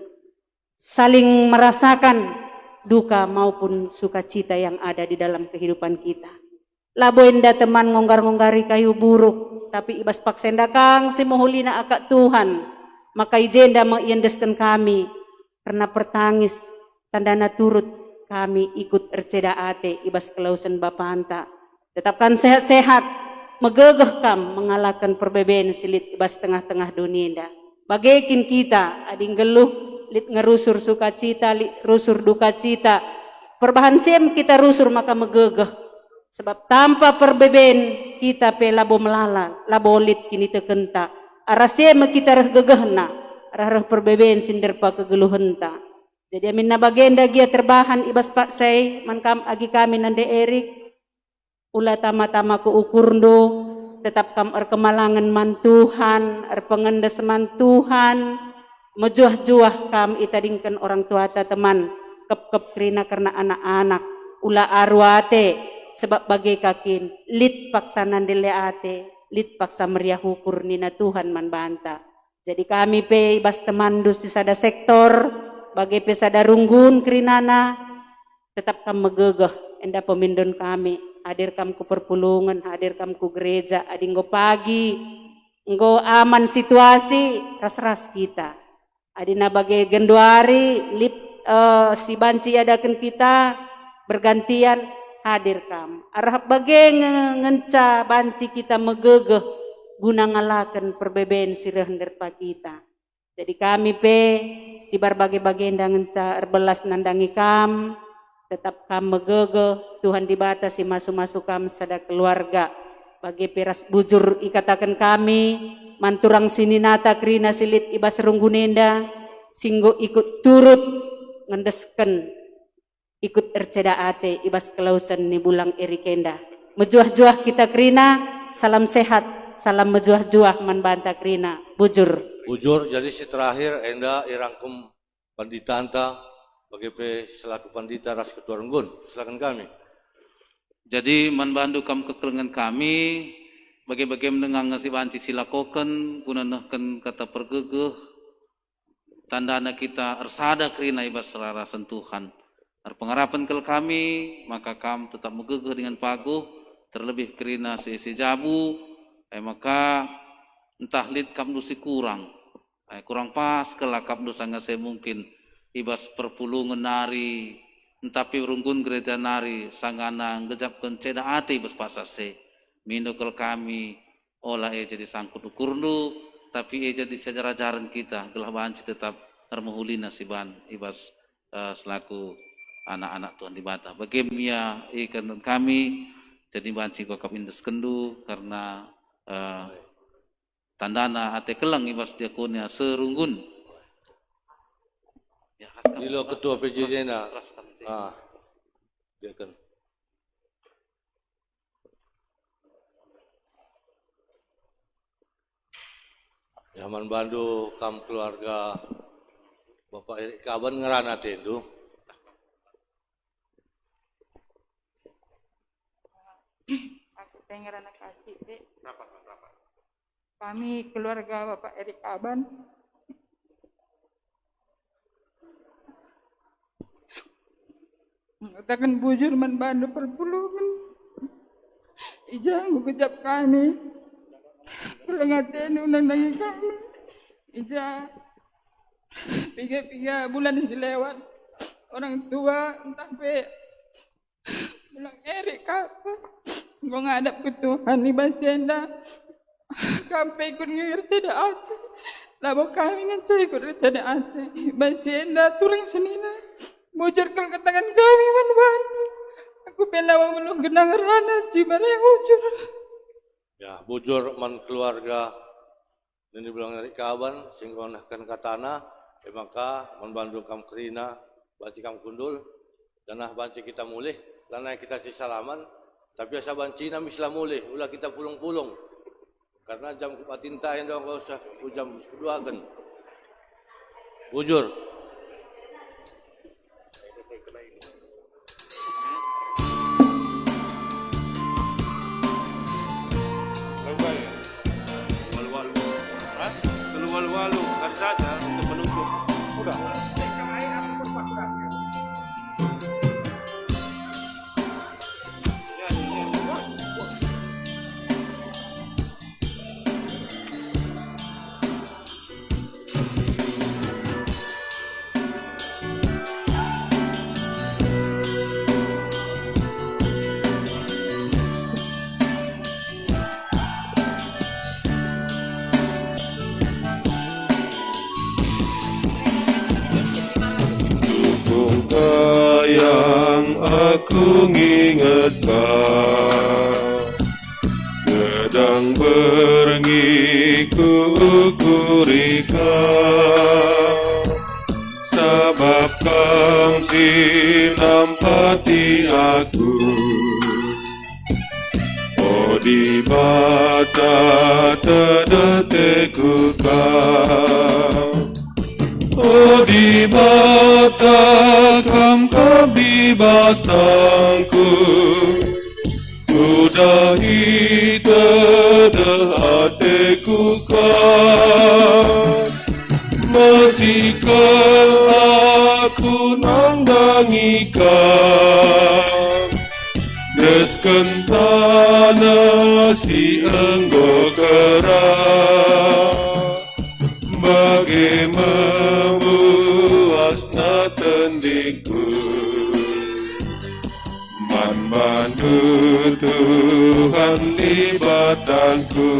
Saling merasakan duka maupun sukacita yang ada di dalam kehidupan kita. Labo enda teman ngonggar-ngonggari kayu buruk, tapi ibas paksenda kang si mohulina akak Tuhan, maka ijenda mengiendeskan kami, karena pertangis tandana turut kami ikut erceda ate ibas kelausan bapanta. Tetapkan sehat-sehat, megegeh kam mengalahkan perbeben silit ibas tengah-tengah dunia. Bagekin kita ading geluh lit ngerusur sukacita, lit rusur duka cita. Perbahan sem kita rusur maka megegeh. Sebab tanpa perbeben kita pe labo melala, labo lit kini tekenta. Arasem kita reh gegehna, reh perbeben sinderpa kegeluhenta. Jadi amin na bagenda gia terbahan ibas pak say mankam agi kami nande Erik. Ula tama-tama ku ukurndo, tetap kam kemalangan mantuhan, pengendes mantuhan, mejuah-juah kam itadingkan orang tua ta teman, kep-kep krina karena anak-anak, ula arwate, sebab bagai kakin, lit paksanan dileate, lit paksa meriah hukur nina Tuhan man banta. Jadi kami pe ibas teman dus di sada sektor, bagai pe sada runggun krinana, tetap kam megegeh, enda pemindon kami. Hadir kam ku perpulungan, hadir kam ku gereja, adi nggo pagi, nggo aman situasi, ras-ras kita. Adi na bagai genduari, si banci adakan kita, bergantian, hadir kam. Arah bagai ngenca banci kita megegeh, guna ngalakan perbeben sirah nerpa kita. Jadi kami pe, cibar bagai-bagai ngenca erbelas nandangi kam, tetap kam megege Tuhan dibatasi masuk-masuk kam sada keluarga bagi peras bujur ikatakan kami manturang sininata krina silit ibas runggunenda singgo ikut turut ngendesken ikut erceda ate ibas kelausan ni bulang erikenda mejuah-juah kita krina salam sehat salam mejuah-juah man banta krina bujur jadi si terakhir enda irangkum pandita anta bagi selaku pandita ras ketua renggun, silakan kami. Jadi manbandu kam kekelengan kami, bagi-bagi mendengar ngasi banci silakoken, gunanahkan kata pergegeh, tandana kita ersada kerina ibas serara sentuhan. Pengarapan kel kami, maka kam tetap megegeh dengan paguh, terlebih kerina si jabu, maka entah lid kam dusi kurang pas kelakap dosa ngase mungkin. Ibas perpulungan nari, tapi runggun gereja nari, sangana ngejapkan ceda ati ibas pasase. Minukul kami, olah jadi sangkut ukurnu, tapi eja di sejarah-jaran kita gelah banci tetap armahulina si ban ibas selaku anak-anak Tuhan di Bata. Bagaimana ikan kami jadi banci kokap indes kendu karena tandana ate kelang ibas diakonia serunggun. Ya, Dilo ketua PJJ na. Dia kan. Zaman bandu kam keluarga Bapak Erik Kaban ngerana tendu. Aku pengen anak kasih, kami keluarga Bapak Erik Kaban. Takkan bujur man bandu perpuluhan. Ijang kejap kami. Kelengatin unang-unangi kami. Ija. 3 bulan lewat. Orang tua entah pe. Bilang Erik Kaban. Gue ngadap ke Tuhan di Basenda. Sampai ikut ngerti ada ate. Labo kami kan saya ikut ngerti ada ate. Basenda tulang senina. Bujurkan ke tangan kami man-bandu. Aku pelawa belum genang rana cibara yang bujur. Ya, bujur man keluarga dan dibilang dari Kaban singgonahkan ke tanah, maka man bandu kam kerina, banci kam kundul, dan banci kita mulih, lana kita si salaman, tapi asa banci na misla mulih, ulah kita pulung-pulung. Karena jam kupatinta yang kau usah jam 2 kan. Bujur. Walu-walu kardasa untuk menutup. Udah. Yang aku ingatkan, gedang berengi ku ukurikan, sebab kam sinampati aku. Oh di bata terdeteku kau. Oh di bata kam di batangku, kudahi tedah ateku kau. Masihkah aku nandangi kau, deskentana si enggo kerah. Bagi memuasna tendingku, man bantu Tuhan di batangku.